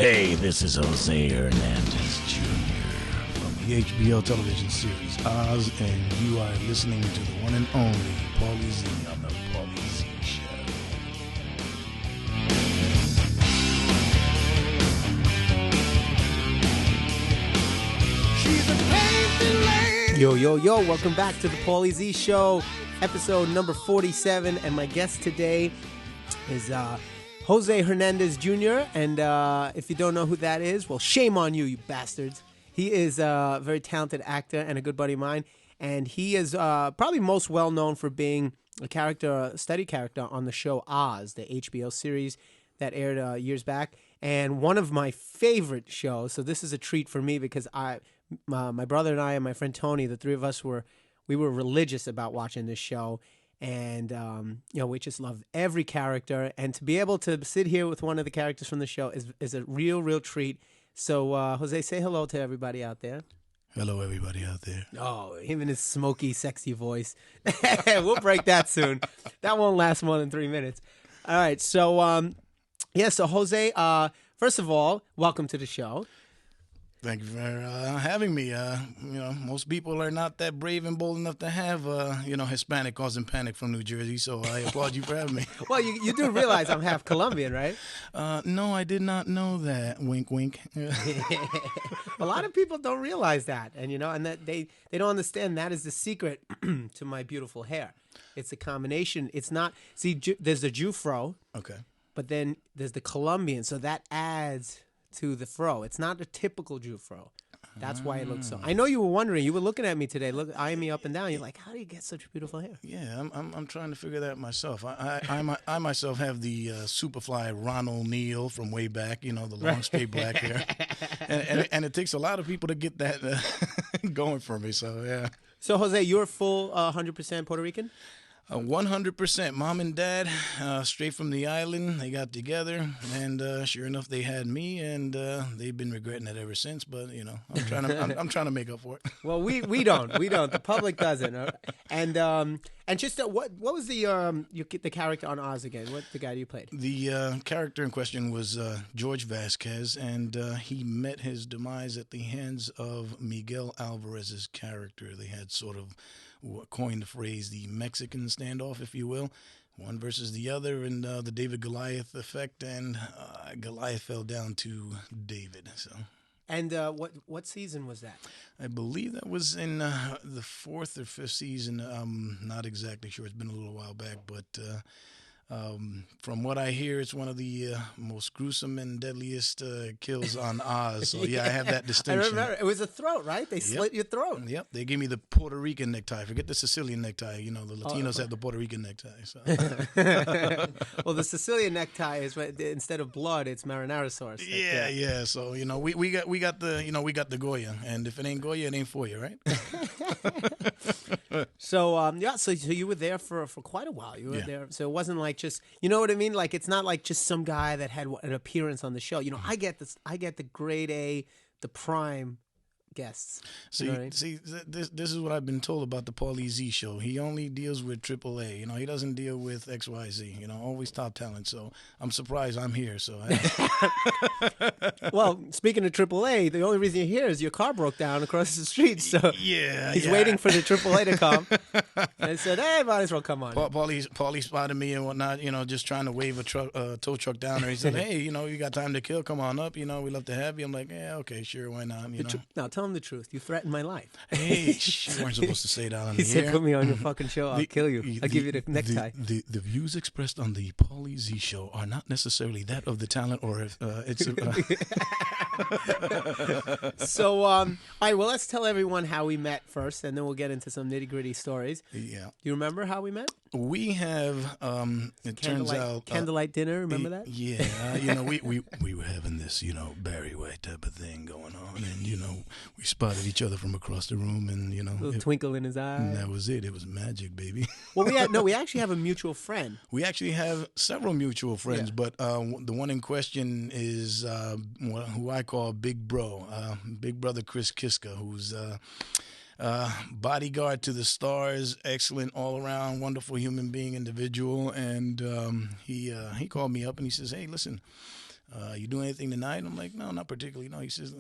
Hey, this is Jose Hernandez Jr. from the HBO television series Oz, and you are listening to the one and only Paulie Z on the Paulie Z Show. She's a painted lady. Yo, welcome back to the Paulie Z Show, episode number 47, and my guest today is Jose Hernandez Jr., and if you don't know who that is, well, shame on you, you bastards. He is a very talented actor and a good buddy of mine, and he is probably most well-known for being a study character on the show Oz, the HBO series that aired years back, and one of my favorite shows. So this is a treat for me because my brother and I and my friend Tony, the three of us were religious about watching this show. And, we just love every character. And to be able to sit here with one of the characters from the show is a real treat. So, Jose, say hello to everybody out there. Hello, everybody out there. Oh, him and his smoky, sexy voice. We'll break that soon. That won't last more than 3 minutes. All right. So, so Jose, first of all, welcome to the show. Thank you for having me. Most people are not that brave and bold enough to have, Hispanic causing panic from New Jersey, so I applaud you for having me. Well, you do realize I'm half Colombian, right? No, I did not know that. Wink, wink. A lot of people don't realize that, and that they don't understand that is the secret to my beautiful hair. It's a combination. It's not, there's the Jew fro. Okay. But then there's the Colombian, so that adds to the fro. It's not a typical Jew fro. That's why it looks so. I know you were wondering. You were looking at me today, eyeing me up and down. You're like, how do you get such beautiful hair? Yeah, I'm trying to figure that myself. I myself have the Superfly Ron O'Neal from way back. The long straight black hair, and it takes a lot of people to get that going for me. So yeah. So Jose, you're full 100% Puerto Rican? 100%. Mom and dad, straight from the island, they got together, and sure enough, they had me, and they've been regretting it ever since. But I'm trying to make up for it. Well, we don't. The public doesn't. And just what was the character on Oz again? What the guy you played? The character in question was George Vasquez, and he met his demise at the hands of Miguel Alvarez's character. They had sort of coined the phrase the Mexican standoff, if you will, one versus the other, and the David Goliath effect, and Goliath fell down to David. So, and what season was that? I believe that was in the fourth or fifth season. I'm not exactly sure. It's been a little while back, but from what I hear, it's one of the most gruesome and deadliest kills on Oz. So, yeah, I have that distinction. I remember. It was a throat, right? They slit your throat. Yep. They gave me the Puerto Rican necktie. Forget the Sicilian necktie. The Latinos have the Puerto Rican necktie. So. Well, the Sicilian necktie is instead of blood, it's marinara sauce. Yeah. So, we got the Goya. And if it ain't Goya, it ain't for you, right? So, so you were there for quite a while. You were there. So it wasn't like just, you know what I mean? Like, it's not like just some guy that had an appearance on the show. I get the grade A, the prime guests. See, this is what I've been told about the Paulie Z Show. He only deals with AAA. He doesn't deal with XYZ. Always top talent. So I'm surprised I'm here. So, well, speaking of AAA, the only reason you're here is your car broke down across the street. So he's waiting for the AAA to come. And he said, "Hey, might as well come on." Paulie spotted me and whatnot. Just trying to wave a tow truck down there. He said, "Hey, you got time to kill? Come on up. We'd love to have you." I'm like, "Yeah, okay, sure, why not?" Now tell him the truth. You threatened my life. Hey, you weren't supposed to say that on the air. He said, "Put me on your fucking show. I'll kill you. I'll give you the necktie." The views expressed on the Paulie Z Show are not necessarily that of the talent, or it's. So, all right. Well, let's tell everyone how we met first, and then we'll get into some nitty gritty stories. Yeah. You remember how we met? We have. Turns out candlelight dinner. Remember that? Yeah. We were having this Barry White type of thing going on, and we spotted each other from across the room, and a little twinkle in his eye. And that was it. It was magic, baby. Well, we actually have a mutual friend. We actually have several mutual friends, but the one in question is who I call Big Bro, Big Brother Chris Kiska, who's bodyguard to the stars, excellent all around, wonderful human being, individual, and he called me up and he says, "Hey, listen, You doing anything tonight? I'm like, no, not particularly. No, he says,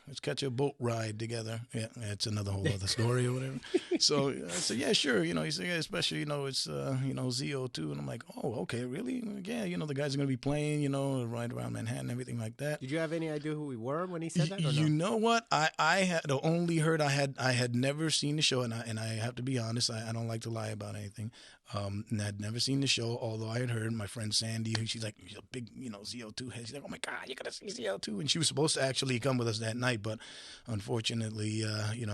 let's catch a boat ride together. Yeah, it's another whole other story or whatever. So I said, yeah, sure. He said, yeah, especially, it's, ZO2. And I'm like, oh, okay, really? Yeah, the guys are going to be playing, right around Manhattan, everything like that. Did you have any idea who we were when he said that? Or You no? know what? I had only heard. I had never seen the show, and I have to be honest. I don't like to lie about anything. And I'd never seen the show, although I had heard my friend Sandy, she's a big, ZO2 head. She's like, oh my God, you're gonna see ZO2, and she was supposed to actually come with us that night, but unfortunately,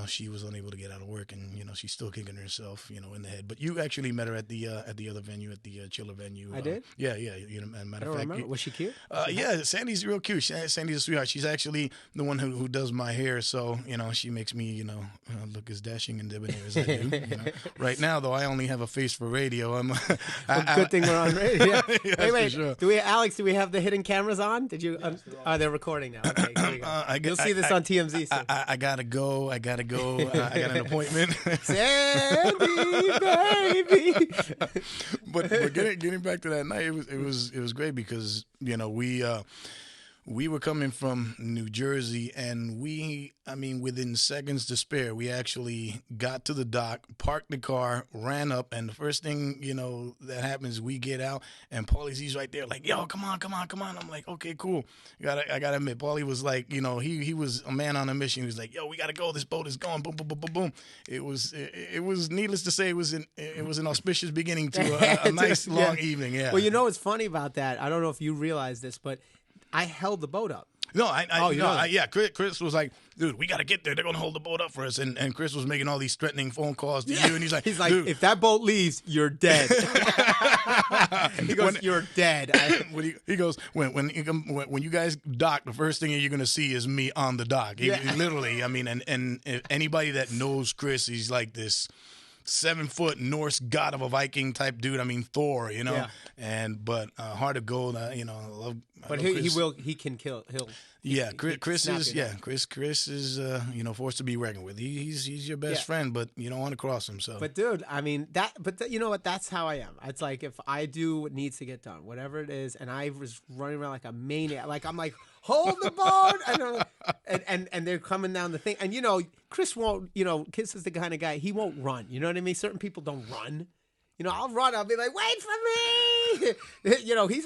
she was unable to get out of work, and she's still kicking herself, in the head. But you actually met her at the other venue, at the Chiller venue. I did. Yeah. Matter of fact, remember. Was she cute? Yeah, Sandy's real cute. Sandy's a sweetheart. She's actually the one who does my hair, so she makes me look as dashing and debonair as I do. Right now, though, I only have a face for radio. Good thing we're on radio. Yes, wait. for sure. Do we have the hidden cameras on? Did you? They're recording now. Okay, here we go. You'll see this on TMZ soon. I gotta go. I got an appointment. Sandy, baby. but getting back to that night, it was great because we were coming from New Jersey, and within seconds to spare, we actually got to the dock, parked the car, ran up, and the first thing, that happens, we get out, and Paulie's right there like, yo, come on. I'm like, okay, cool. I gotta admit, Paulie was like, he was a man on a mission. He was like, yo, we gotta go. This boat is going, boom, boom, boom, boom, boom. It was needless to say, it was an auspicious beginning to a nice long evening. Yeah. Well, what's funny about that? I don't know if you realize this, but I held the boat up. No, Chris was like, dude, we got to get there. They're going to hold the boat up for us. And Chris was making all these threatening phone calls to you. And he's like, dude, if that boat leaves, you're dead. He goes, you're dead. He goes, when you guys dock, the first thing you're going to see is me on the dock. He literally, and if anybody that knows Chris, he's like this 7-foot Norse god of a Viking type dude. Thor, Yeah. But heart of gold. I love. But he can kill. Chris is forced to be reckoned with. He's your best friend, but you don't want to cross him. So. But dude, you know what? That's how I am. It's like if I do what needs to get done, whatever it is, and I was running around like a maniac, like I'm like, hold the boat, and they're coming down the thing, and Chris won't. Chris is the kind of guy, he won't run. You know what I mean? Certain people don't run. I'll run. I'll be like, wait for me.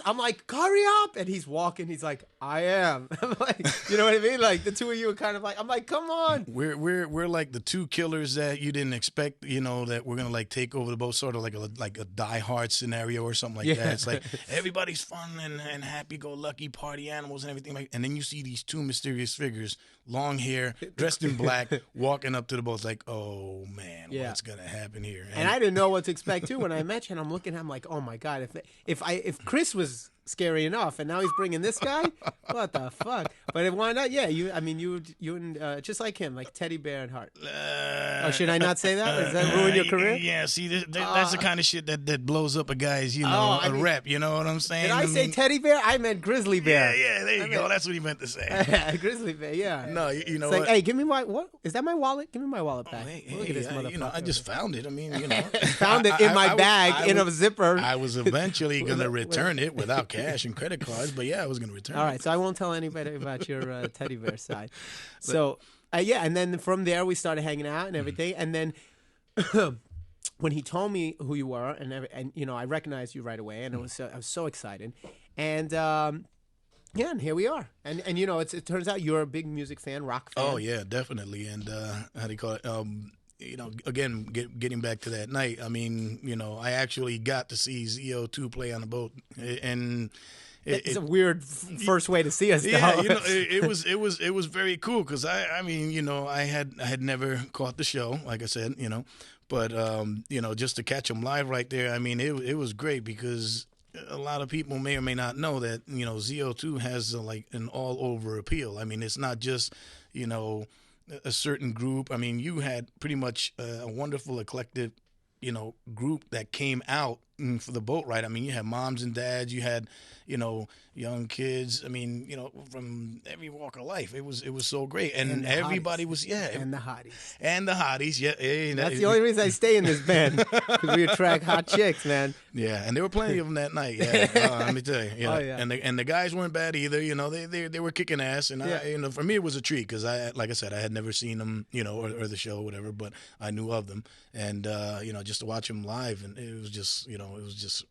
I'm like, hurry up. And he's walking. He's like, I am. I'm like, you know what I mean? Like the two of you are kind of like, I'm like, come on. We're like the two killers that you didn't expect, that we're going to like take over the boat, sort of like a Die Hard scenario or something like that. It's like everybody's fun and happy-go-lucky party animals and everything. And then you see these two mysterious figures, long hair, dressed in black, walking up to the boat. It's like, oh, man, what's going to happen here? And I didn't know what to expect, too. When I met you, and I'm looking, I'm like, oh my God, if Chris was scary enough, and now he's bringing this guy, what the fuck? But why not? Yeah, you and just like him, like teddy bear and heart. Should I not say that? Does that ruin your career? Yeah, see, that's the kind of shit that blows up a guy's, rep. You know what I'm saying? Did I say teddy bear? I meant grizzly bear. Yeah, there you go. That's what he meant to say. Grizzly bear, yeah. No, you know it's what? like, hey, give me what? Is that my wallet? Give me my wallet back. Look at this motherfucker. I just found it. Found it in my bag in a zipper. I was eventually going to return it without cash and credit cards, but yeah, I was going to return it. All right, so I won't tell anybody about your teddy bear side. So, and then from there we started hanging out and everything, and then when he told me who you were, and I recognized you right away, and I was so excited, and and here we are, and it turns out you're a big music fan, rock fan. Oh yeah, definitely, and how do you call it? Again, getting back to that night, I actually got to see ZO2 play on the boat, and it's a weird first way to see us. Yeah, it was very cool because I had never caught the show, like I said, but just to catch them live right there, it was great because a lot of people may or may not know that ZO2 has like an all over appeal. It's not just a certain group. You had pretty much a wonderful eclectic group that came out for the boat ride. I mean, you had moms and dads, you had, young kids. I mean, from every walk of life. It was so great, and the everybody hotties. was And the hotties. and the hotties. Yeah, That's the only reason I stay in this band, because we attract hot chicks, man. Yeah, and there were plenty of them that night. Yeah, let me tell you. Yeah. Oh, yeah. And the guys weren't bad either. They were kicking ass, and Yeah. for me it was a treat because like I said, I had never seen them, or the show or whatever, but I knew of them, and just to watch them live, and it was just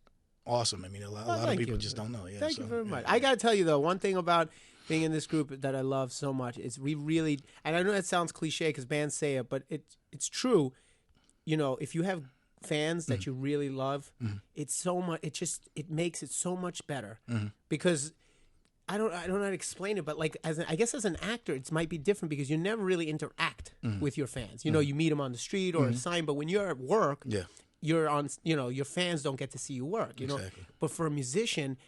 awesome. I mean, a lot of people just don't know. Yeah, Thank you very much. I got to tell you though, one thing about being in this group that I love so much is we really, and I know that sounds cliche because bands say it, but it's true. If you have fans that you really love, it's so much. It makes it so much better because I don't know how to explain it, but like I guess as an actor, it might be different because you never really interact with your fans. You meet them on the street or a sign, but when you're at work, you're on. Your fans don't get to see you work. Exactly. But for a musician,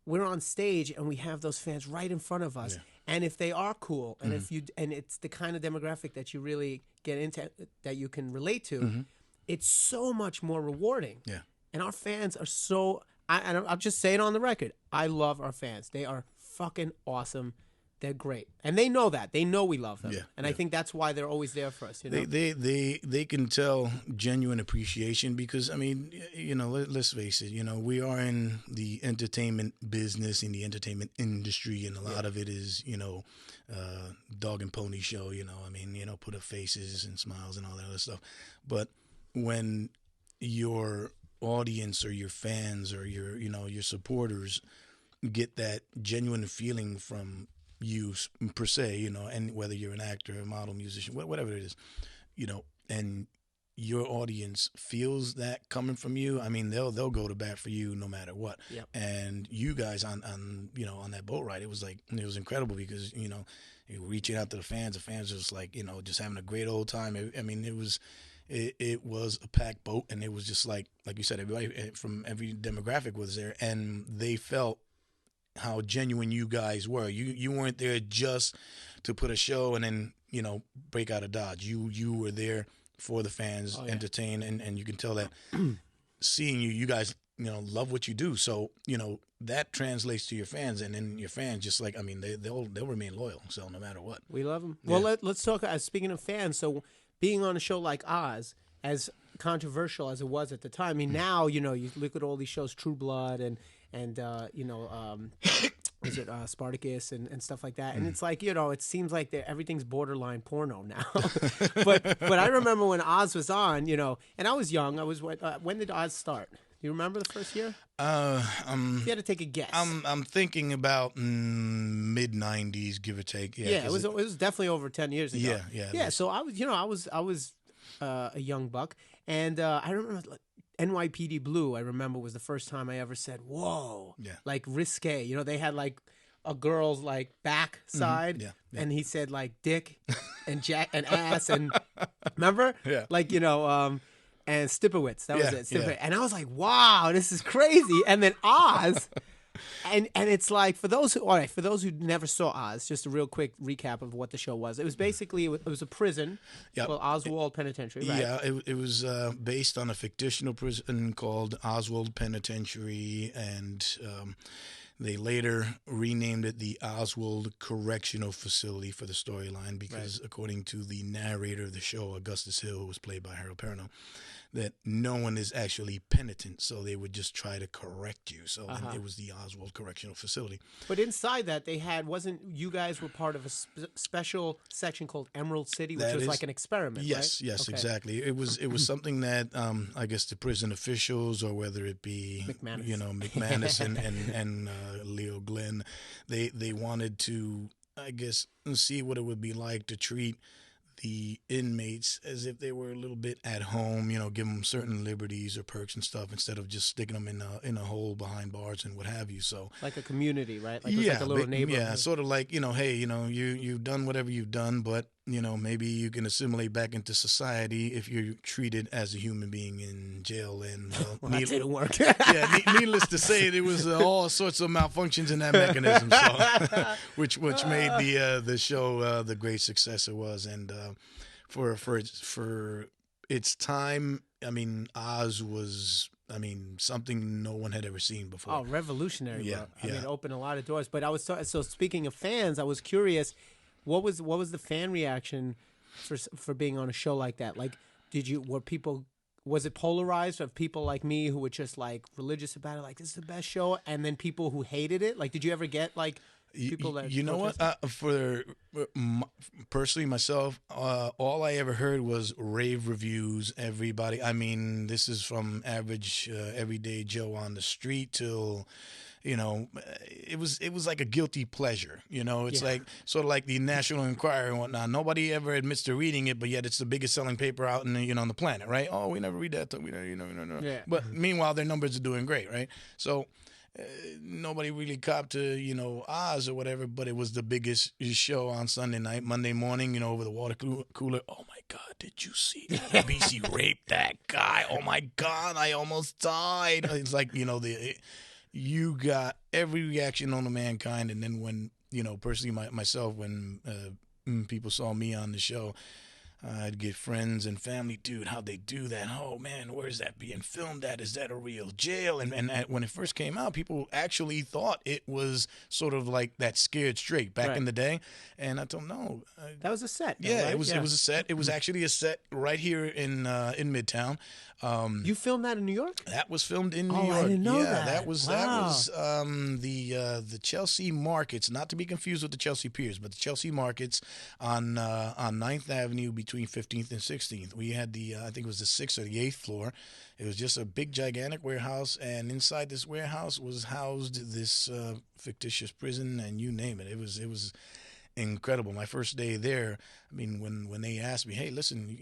we're on stage and we have those fans right in front of us. And if they are cool, and and it's the kind of demographic that you really get into, that you can relate to, it's so much more rewarding. Yeah. And our fans are so. I'll just say it on the record. I love our fans. They are fucking awesome. They're great, and they know that. They know we love them, and I think that's why they're always there for us. They can tell genuine appreciation because I mean, let's face it. We are in the entertainment business, in the entertainment industry, and a lot of it is dog and pony show. I mean, put up faces and smiles and all that other stuff. But when your audience or your fans or your supporters get that genuine feeling from you per se, and whether you're an actor, a model, musician, whatever it is, and your audience feels that coming from you, I mean, they'll go to bat for you no matter what. Yep. And you guys on that boat ride, it was incredible because you're reaching out to the fans are just like just having a great old time. I mean, it was a packed boat, and it was just like you said, everybody from every demographic was there, and they felt how genuine you guys were. You weren't there just to put a show and then break out of Dodge. You were there for the fans, entertain, and you can tell that seeing you guys love what you do. So that translates to your fans, and then your fans just they'll remain loyal. So no matter what, we love them. Yeah. Well, let's talk. Speaking of fans, so being on a show like Oz, as controversial as it was at the time, I mean, now you look at all these shows, True Blood and was it Spartacus and stuff like that, and it's like it seems like everything's borderline porno now. but I remember when Oz was on, and I was young. I was when did Oz start? Do you remember the first year? If you had to take a guess. I'm thinking about mid '90s, give or take. Yeah, it was definitely over 10 years ago. Yeah. So I was a young buck, and I remember NYPD Blue. I remember was the first time I ever said "whoa," like risque. They had like a girl's like back side, and he said like dick and jack and ass and remember, and Stipowitz. That was it. Stipowitz. And I was like, wow, this is crazy. And then Oz. And it's like for those who never saw Oz, just a real quick recap of what the show was. It was basically it was a prison, called Oswald Penitentiary, right? Yeah, it was based on a fictional prison called Oswald Penitentiary, and they later renamed it the Oswald Correctional Facility for the storyline because, according to the narrator of the show, Augustus Hill, who was played by Harold Perrineau, that no one is actually penitent, so they would just try to correct you. So then it was the Oswald Correctional Facility. But inside that, you guys were part of a special section called Emerald City, which was like an experiment, yes, right? Yes, exactly. It was something that I guess the prison officials, or whether it be McManus and Leo Glenn, they wanted to, I guess, see what it would be like to treat the inmates as if they were a little bit at home, give them certain liberties or perks and stuff instead of just sticking them in a hole behind bars and what have you. So like a community, right? Like it was like a little neighborhood. Yeah, sort of like, hey, you've done whatever you've done, but maybe you can assimilate back into society if you're treated as a human being in jail. And that didn't work. Needless to say, there was all sorts of malfunctions in that mechanism, so which made the show the great success it was. And for its time, I mean, Oz was I mean, something no one had ever seen before. Oh, revolutionary, Yeah, bro. I mean, yeah. it opened a lot of doors. But I was so speaking of fans, I was curious, what was the fan reaction for being on a show like that? Like, were people, was it polarized of people like me who were just like religious about it, like this is the best show, and then people who hated it? Like, did you ever get like people that You know what? protested? Personally, myself, all I ever heard was rave reviews. Everybody, I mean, this is from average everyday Joe on the street till, it was like a guilty pleasure. It's Yeah. like sort of like the National Enquirer and whatnot. Nobody ever admits to reading it, but yet it's the biggest selling paper out in on the planet, right? Oh, we never read that. We never, no. Yeah. But meanwhile, their numbers are doing great, right? So nobody really copped to Oz or whatever, but it was the biggest show on Sunday night, Monday morning, over the water cooler. Oh my God, did you see that? BC raped that guy. Oh my God, I almost died. It's like you got every reaction on the mankind, and then when personally myself when people saw me on the show. I'd get friends and family, dude, how'd they do that? Oh, man, where's that being filmed at? Is that a real jail? And when it first came out, people actually thought it was sort of like that Scared Straight back Right. in the day. And I told them, no. That was a set. though, Yeah, right? it was a set. It was actually a set right here in Midtown. You filmed that in New York? That was filmed in New Oh, York. I didn't know yeah, that. was Wow. the Chelsea Markets, not to be confused with the Chelsea Piers, but the Chelsea Markets on 9th Avenue between 15th and 16th. We had I think it was the 6th or the 8th floor. It was just a big, gigantic warehouse, and inside this warehouse was housed this fictitious prison, and you name it. It was incredible. My first day there, I mean, when they asked me, hey, listen,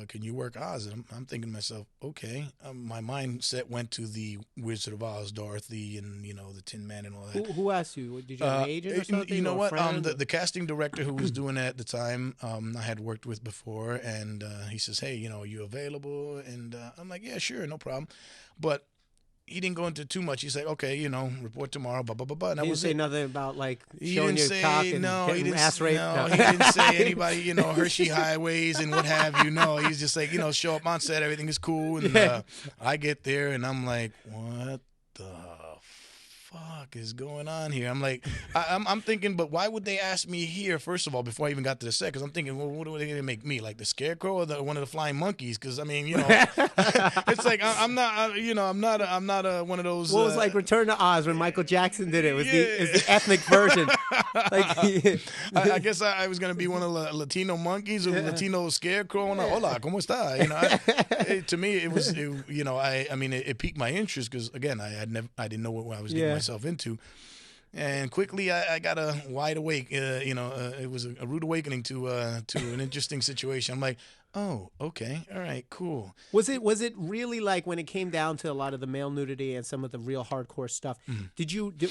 can you work Oz? And I'm thinking to myself, okay. My mindset went to the Wizard of Oz, Dorothy, and, the Tin Man and all that. Who asked you? Did you have an agent or something? You know or a what? friend? The casting director who was doing it at the time, I had worked with before, and he says, hey, are you available? And I'm like, yeah, sure, no problem. But he didn't go into too much. He's like, okay, report tomorrow, blah, blah, blah, blah. And that He didn't was say it. nothing about like He showing didn't your say cock and no. He getting didn't. ass raped. No, he didn't say anybody. Hershey highways and what have you. No, he's just like show up on set. Everything is cool, and I get there and I'm like, what the fuck is going on here? I'm like, I'm thinking, but why would they ask me here first of all before I even got to the set? Because I'm thinking, well, what are they gonna make me, like the Scarecrow or one of the flying monkeys? Because I mean, it's like I'm not, I'm not one of those. What was like Return to Oz when Michael Jackson did it? It was the ethnic version. I guess I was gonna be one of the Latino monkeys or Latino Scarecrow. And hola, cómo está? To me, it was, I mean, it piqued my interest because again, I didn't know what I was getting myself into. And quickly, I got a wide awake. It was a rude awakening to an interesting situation. I'm like, oh, okay, all right, cool. Was it really like when it came down to a lot of the male nudity and some of the real hardcore stuff?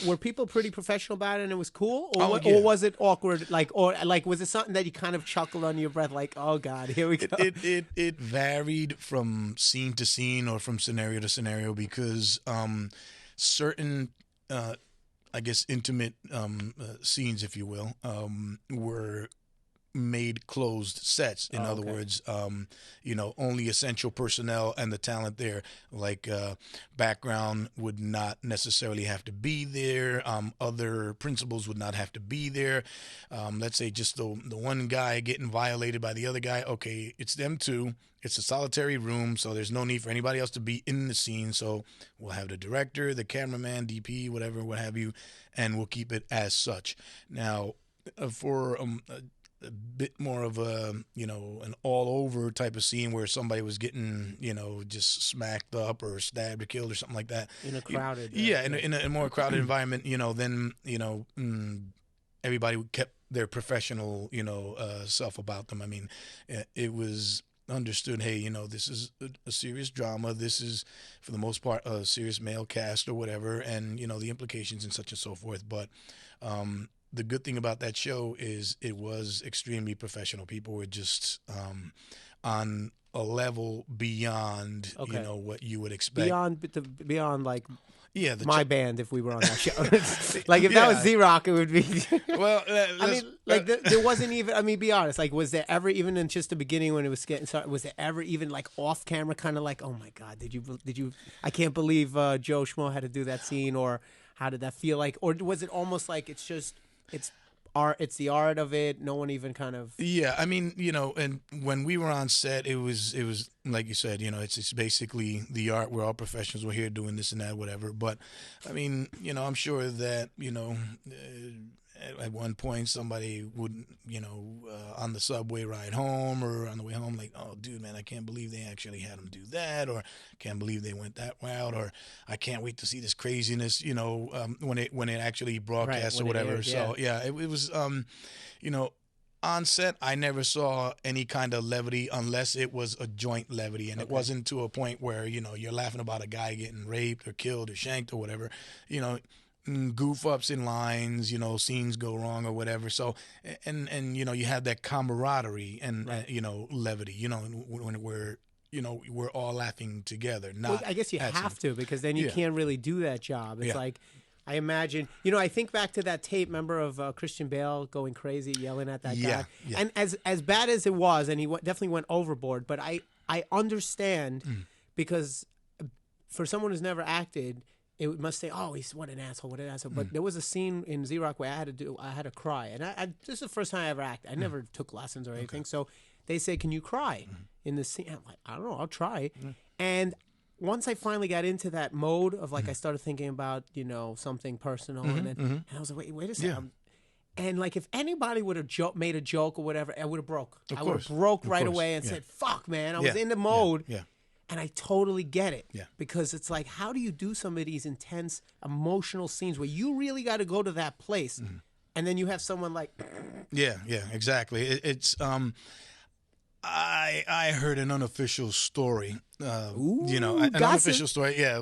Were people pretty professional about it and it was cool, or yeah. or was it awkward? Or was it something that you kind of chuckled under your breath, like, oh God, here we go? It varied from scene to scene or from scenario to scenario because certain. I guess intimate scenes, if you will, were made closed sets. In other words, only essential personnel and the talent there, like background would not necessarily have to be there. Other principals would not have to be there. Let's say just the one guy getting violated by the other guy. Okay, it's them two. It's a solitary room, so there's no need for anybody else to be in the scene. So we'll have the director, the cameraman, DP, whatever, what have you, and we'll keep it as such. Now, for a bit more of a, an all-over type of scene where somebody was getting, just smacked up or stabbed or killed or something like that. In a crowded... in a more crowded environment, then, everybody kept their professional, self about them. I mean, it was understood, hey, this is a serious drama. This is, for the most part, a serious male cast or whatever, and, the implications and such and so forth. But the good thing about that show is it was extremely professional. People were just on a level beyond, what you would expect. Beyond like Yeah, my band if we were on that show. Like if that was Z-Rock, it would be. Well, I mean, like there wasn't even. I mean, be honest. Like, was there ever even in just the beginning when it was getting started? Was there ever even like off camera, kind of like, oh my god, did you? I can't believe Joe Schmo had to do that scene, or how did that feel like, or was it almost like it's art? It's the art of it. No one even kind of. Yeah, I mean, and when we were on set, it was like you said, it's basically the art. We're all professionals. We're here doing this and that, whatever. But I mean, I'm sure that at one point somebody would, on the subway ride home or on the way home, like, oh, dude, man, I can't believe they actually had him do that, or I can't believe they went that route, or I can't wait to see this craziness, when it actually broadcasts or whatever. So yeah, it was, on set, I never saw any kind of levity unless it was a joint levity, and it wasn't to a point where you're laughing about a guy getting raped or killed or shanked or whatever, goof ups in lines, scenes go wrong or whatever. So, and you have that camaraderie and levity, when we're all laughing together. Not, I guess you have to, because then you can't really do that job. It's like, I imagine, I think back to that tape, remember, of Christian Bale going crazy, yelling at that guy. Yeah. And as bad as it was, and he definitely went overboard, but I understand because for someone who's never acted, it must say, oh, what an asshole. But there was a scene in Z-Rock where I had to cry. And this is the first time I ever acted. I never took lessons or anything. So they say, can you cry in this scene? I'm like, I don't know, I'll try. And once I finally got into that mode of like, I started thinking about, something personal. And I was like, wait a second. Yeah. And like, if anybody would have made a joke or whatever, I would have broke. I would have broke right away and said, fuck, man. I was in the mode. Yeah. And I totally get it. Yeah. Because it's like, how do you do some of these intense emotional scenes where you really got to go to that place, and then you have someone like, yeah, exactly. It's I heard an unofficial story. An unofficial story. Yeah.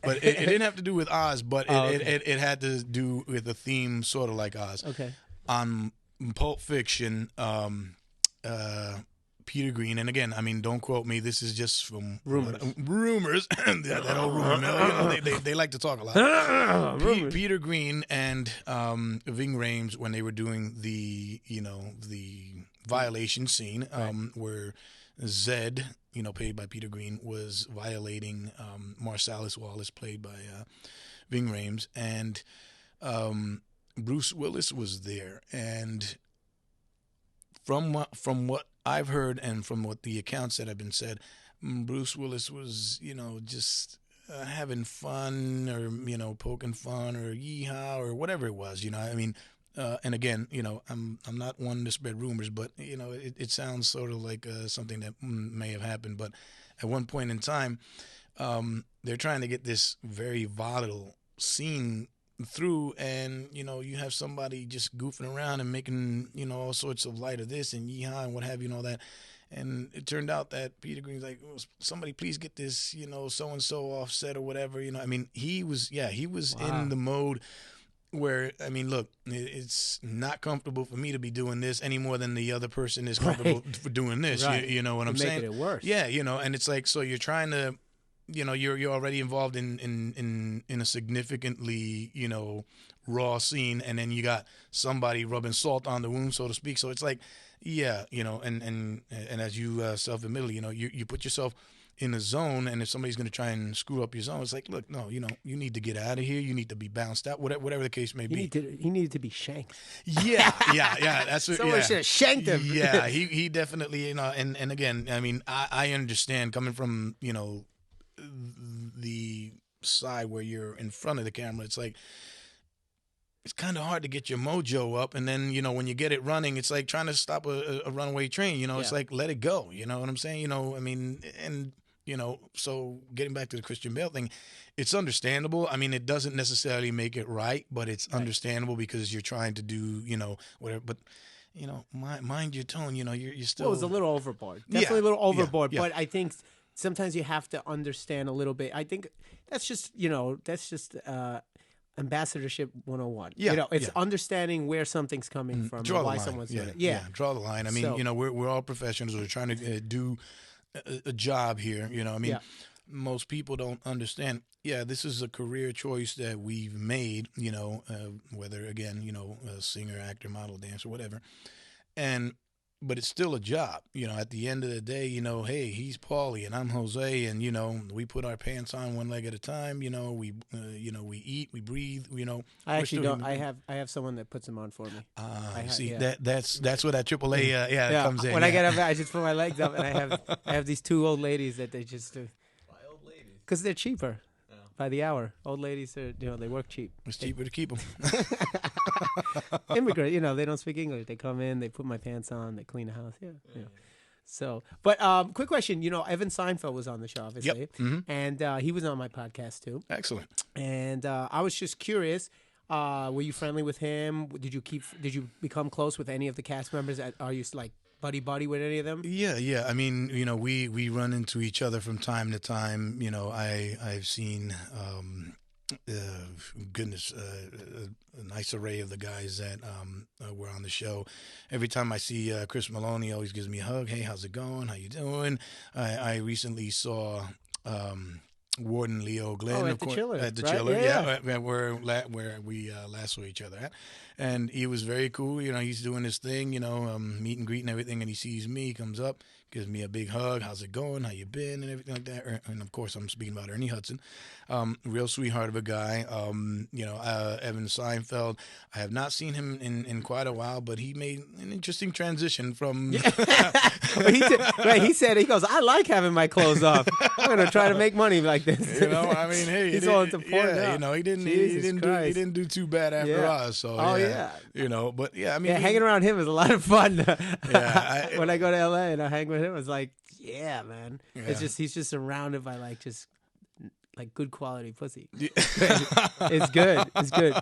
But it didn't have to do with Oz, but it had to do with a theme sort of like Oz. Okay. On Pulp Fiction, Peter Green, and again, I mean, don't quote me. This is just from rumors. that old rumor mill. They like to talk a lot. Peter Green and Ving Rhames, when they were doing the violation scene, where Zed, played by Peter Green, was violating Marsalis Wallace, played by Ving Rhames, and Bruce Willis was there, and from what I've heard and from what the accounts that have been said, Bruce Willis was, just having fun, or poking fun, or yeehaw, or whatever it was. I mean, and again, I'm not one to spread rumors, but it sounds sort of like something that may have happened. But at one point in time, they're trying to get this very volatile scene through, and you have somebody just goofing around and making all sorts of light of this and yeehaw and what have you and all that, and it turned out that Peter Green's like, oh, somebody please get this so and so offset or whatever. I mean, he was in the mode where, I mean, look, it's not comfortable for me to be doing this any more than the other person is comfortable for doing this. You know what I'm saying? Making it worse. Yeah, and it's like, so you're trying to, you're already involved in a significantly, raw scene, and then you got somebody rubbing salt on the wound, so to speak. So it's like, yeah, and as you self-admitted, you put yourself in a zone, and if somebody's going to try and screw up your zone, it's like, look, no, you need to get out of here. You need to be bounced out, whatever the case may be. He needed to be shanked. Yeah. That's what. Someone should have shanked him. Yeah, he definitely, and again, I mean, I understand coming from, the side where you're in front of the camera. It's like, it's kind of hard to get your mojo up, and then when you get it running, it's like trying to stop a runaway train. It's like, let it go. You know what I'm saying? I mean, and so getting back to the Christian Bale thing, it's understandable. I mean, it doesn't necessarily make it right, but it's understandable because you're trying to do whatever. But mind your tone. You're still. Well, it was a little overboard. Definitely a little overboard. But I think sometimes you have to understand a little bit. I think that's just ambassadorship 101. It's understanding where something's coming from, and why someone's doing it. Yeah, draw the line. I mean, we're all professionals. We're trying to do a job here. I mean, most people don't understand. Yeah, this is a career choice that we've made. Whether again, a singer, actor, model, dancer, whatever, and but it's still a job. At the end of the day, hey, he's Paulie and I'm Jose, and we put our pants on one leg at a time. We eat, we breathe. I actually don't. I have someone that puts them on for me. See, that's where that AAA comes in. When I get up, I just put my legs up, and I have these two old ladies that they just do. Why old ladies? Because they're cheaper. By the hour. Old ladies are, they work cheap. It's cheaper to keep them. Immigrant, they don't speak English. They come in, they put my pants on, they clean the house. Yeah. So, but quick question. Evan Seinfeld was on the show, obviously, Yep. Mm-hmm. and he was on my podcast too. Excellent. And I was just curious. Were you friendly with him? Did you become close with any of the cast members? Are you like buddy with any of them? Yeah. I mean, we run into each other from time to time. I've seen, a nice array of the guys that were on the show. Every time I see Chris Maloney, he always gives me a hug. Hey, how's it going? How you doing? I recently saw Warden Leo Glenn, at the Chiller, at the right? Chiller, Yeah. where we last saw each other at, and he was very cool. He's doing his thing, meet and greet and everything, and he sees me, he comes up, gives me a big hug. How's it going? How you been? And everything like that. And of course, I'm speaking about Ernie Hudson, real sweetheart of a guy. Evan Seinfeld. I have not seen him in quite a while, but he made an interesting transition from. He said, he goes, I like having my clothes off. I'm gonna try to make money like this. I mean, hey, he's all into porn now. he didn't Jesus he didn't do too bad after us. So but I mean, hanging around him is a lot of fun. Yeah, when I go to LA and I hang with him, it's like, yeah, man. Yeah. It's just he's just surrounded by like good quality pussy. It's good. It's good.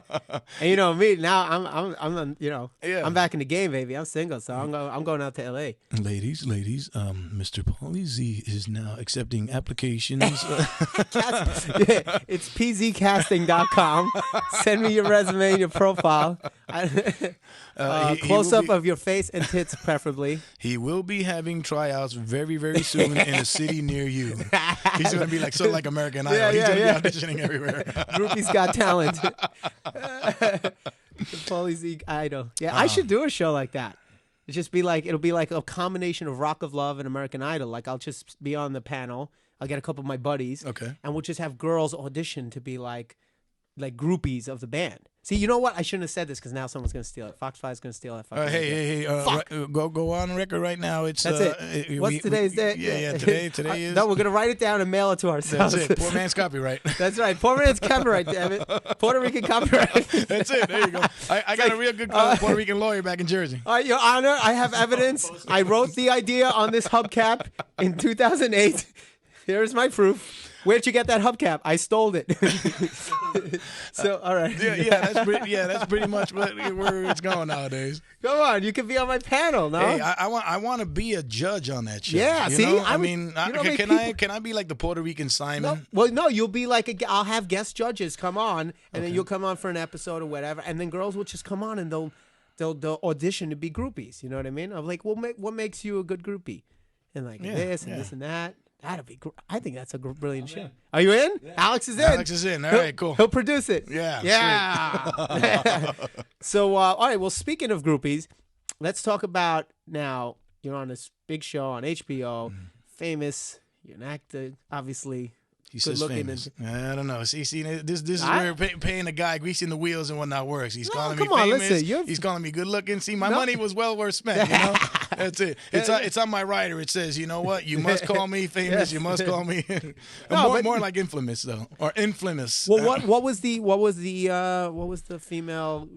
And me now, I'm back in the game, baby. I'm single, so I'm going out to LA. Ladies, Mr. Paulie Z is now accepting applications. It's pzcasting.com. Send me your resume, your profile. Close up of your face and tits, preferably. He will be having tryouts very, very soon in a city near you. He's going to be like American Idol. He's going to be auditioning everywhere. Groupie's Got Talent. Paulie Z Idol. Yeah, I should do a show like that. It'll be like a combination of Rock of Love and American Idol. Like I'll just be on the panel. I'll get a couple of my buddies. Okay. And we'll just have girls audition to be like groupies of the band. See, you know what? I shouldn't have said this because now someone's going to steal it. Fox 5 is going to steal it. Hey! Go on record right now. It's that's it. What's today's day? Yeah. Today is. No, we're going to write it down and mail it to ourselves. That's it. Poor man's copyright. That's right. Poor man's copyright. Damn it. Puerto Rican copyright. That's it. There you go. I got a real good Puerto Rican lawyer back in Jersey. Your Honor, I have evidence. I wrote the idea on this hubcap in 2008. Here's my proof. Where'd you get that hubcap? I stole it. So, all right. That's pretty much where it's going nowadays. Come on, you can be on my panel, no? Hey, I want to be a judge on that show. Yeah, you see, know? Can I be like the Puerto Rican Simon? No, you'll be like I'll have guest judges come on, and then you'll come on for an episode or whatever, and then girls will just come on and they'll audition to be groupies. You know what I mean? I'm like, what makes you a good groupie? And like this and that. That'd be. I think that's a brilliant show. In. Are you in? Yeah. Alex is in. Alex is in. All right, cool. He'll produce it. Yeah. So, all right. Well, speaking of groupies, let's talk about now. You're on this big show on HBO. Famous. You're an actor, obviously. He says famous. I don't know. See, this is where paying a guy greasing the wheels and whatnot works. He's calling me famous. Listen, he's calling me good looking. See, my money was well worth spent. You know, that's it. It's on my rider. It says, you know what? You must call me famous. You must call me. More like infamous though, or infamous. Well, what was the female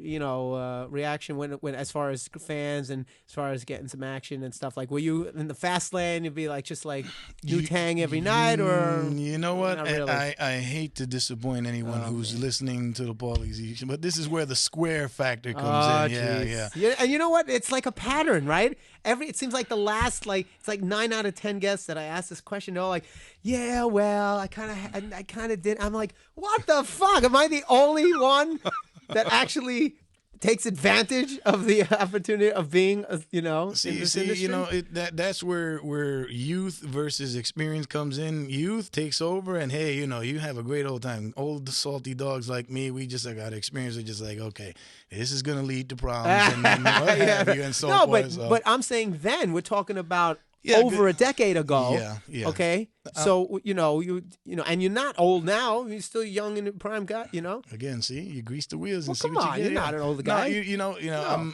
reaction when as far as fans and as far as getting some action and stuff? Like, were you in the fast lane? You'd be like just like new tang every night, or you know what? Really. I hate to disappoint anyone who's listening to the Paulie Z, but this is where the square factor comes in. Yeah. And you know what? It's like a pattern, right? It seems like the last it's like 9 out of 10 guests that I asked this question, they're like, yeah, well, I kind of did. I'm like, what the fuck? Am I the only one that actually takes advantage of the opportunity of being, in this industry? You know, that's where youth versus experience comes in. Youth takes over, and hey, you know, you have a great old time. Old salty dogs like me, we just got experience. We're just like, okay, this is gonna lead to problems and what have you, and so no, forth. but I'm saying then we're talking about Yeah, over a decade ago. Yeah. Okay. So you know, and you're not old now. You're still young and prime guy. You know. Again, see, you grease the wheels and Well, see come what on, you get. you're not an older guy. No, you know, I'm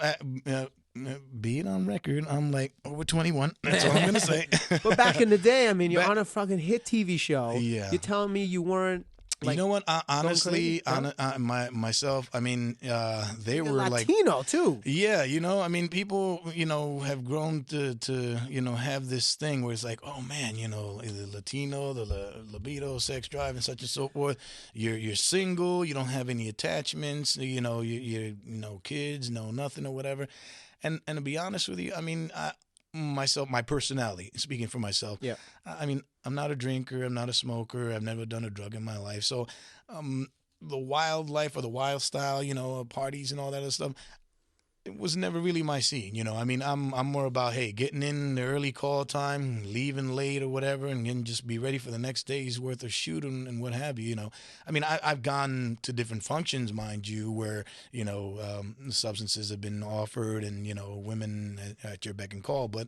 being on record. I'm like over 21. That's all I'm gonna say. But back in the day, I mean, you're Back- on a fucking hit TV show. Yeah. You're telling me you weren't. Like, you know what? Honestly, crazy? myself. I mean, they you're were like. Latino too. Yeah, you know, I mean, people, you know, have grown to you know, have this thing where it's like, oh man, you know, the Latino, the libido, sex drive, and such and so forth. You're single, you don't have any attachments, you know, you no kids, no nothing or whatever. And to be honest with you, I mean, my personality, speaking for myself. Yeah. I mean, I'm not a drinker, I'm not a smoker, I've never done a drug in my life. So, the wild life or the wild style, you know, parties and all that other stuff, it was never really my scene. You know, I mean, I'm more about, hey, getting in the early call time, leaving late or whatever, and then just be ready for the next day's worth of shoot and what have you. You know, I mean, I've gone to different functions, mind you, where, you know, substances have been offered and, you know, women at your beck and call, but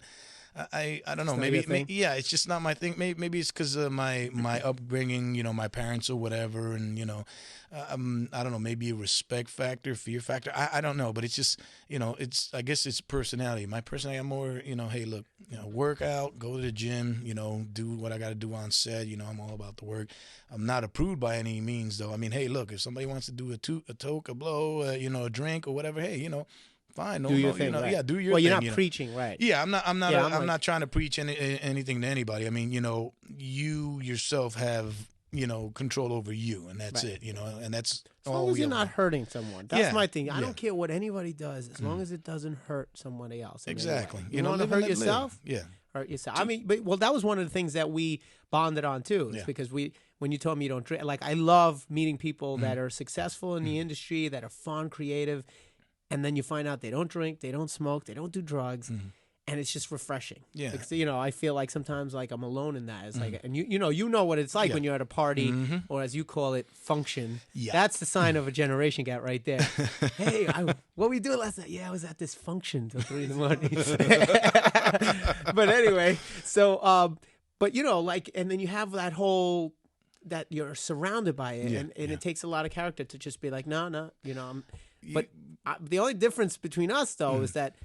I don't know. Maybe yeah, it's just not my thing. Maybe it's because of my upbringing, you know, my parents or whatever, and you know, I don't know. Maybe a respect factor, fear factor. I don't know, but it's just, you know, I guess it's personality. My personality, I'm more, you know, hey, look, you know, work out, go to the gym, you know, do what I got to do on set. You know, I'm all about the work. I'm not a prude by any means, though. I mean, hey, look, if somebody wants to do a toke, a blow, you know, a drink or whatever, hey, you know. Fine, Do your thing, you know, right. yeah, do your well, thing. you're not you know. preaching, right? Yeah, I'm like, not trying to preach anything to anybody. I mean, you know, you yourself have, you know, control over you, and that's it. You know, and that's as all long as we you're ever not want. hurting someone. That's my thing. I yeah. don't care what anybody does, as long as it doesn't hurt somebody else. in any way. Exactly. You want to live and hurt let live. yourself? Yeah. Hurt yourself. I mean, well, that was one of the things that we bonded on too. Is Yeah. because when you told me you don't drink, like I love meeting people that are successful in the industry, that are fun, creative. And then you find out they don't drink, they don't smoke, they don't do drugs, and it's just refreshing. Yeah. Because, you know, I feel like sometimes like I'm alone in that. It's like, and you know what it's like when you're at a party or as you call it, function. Yeah. That's the sign of a generation gap right there. Hey, what were you doing last night? Yeah, I was at this function till 3 in the morning. But anyway, so but you know, like, and then you have that whole that you're surrounded by it, and it takes a lot of character to just be like, no, you know, but the only difference between us, though, is that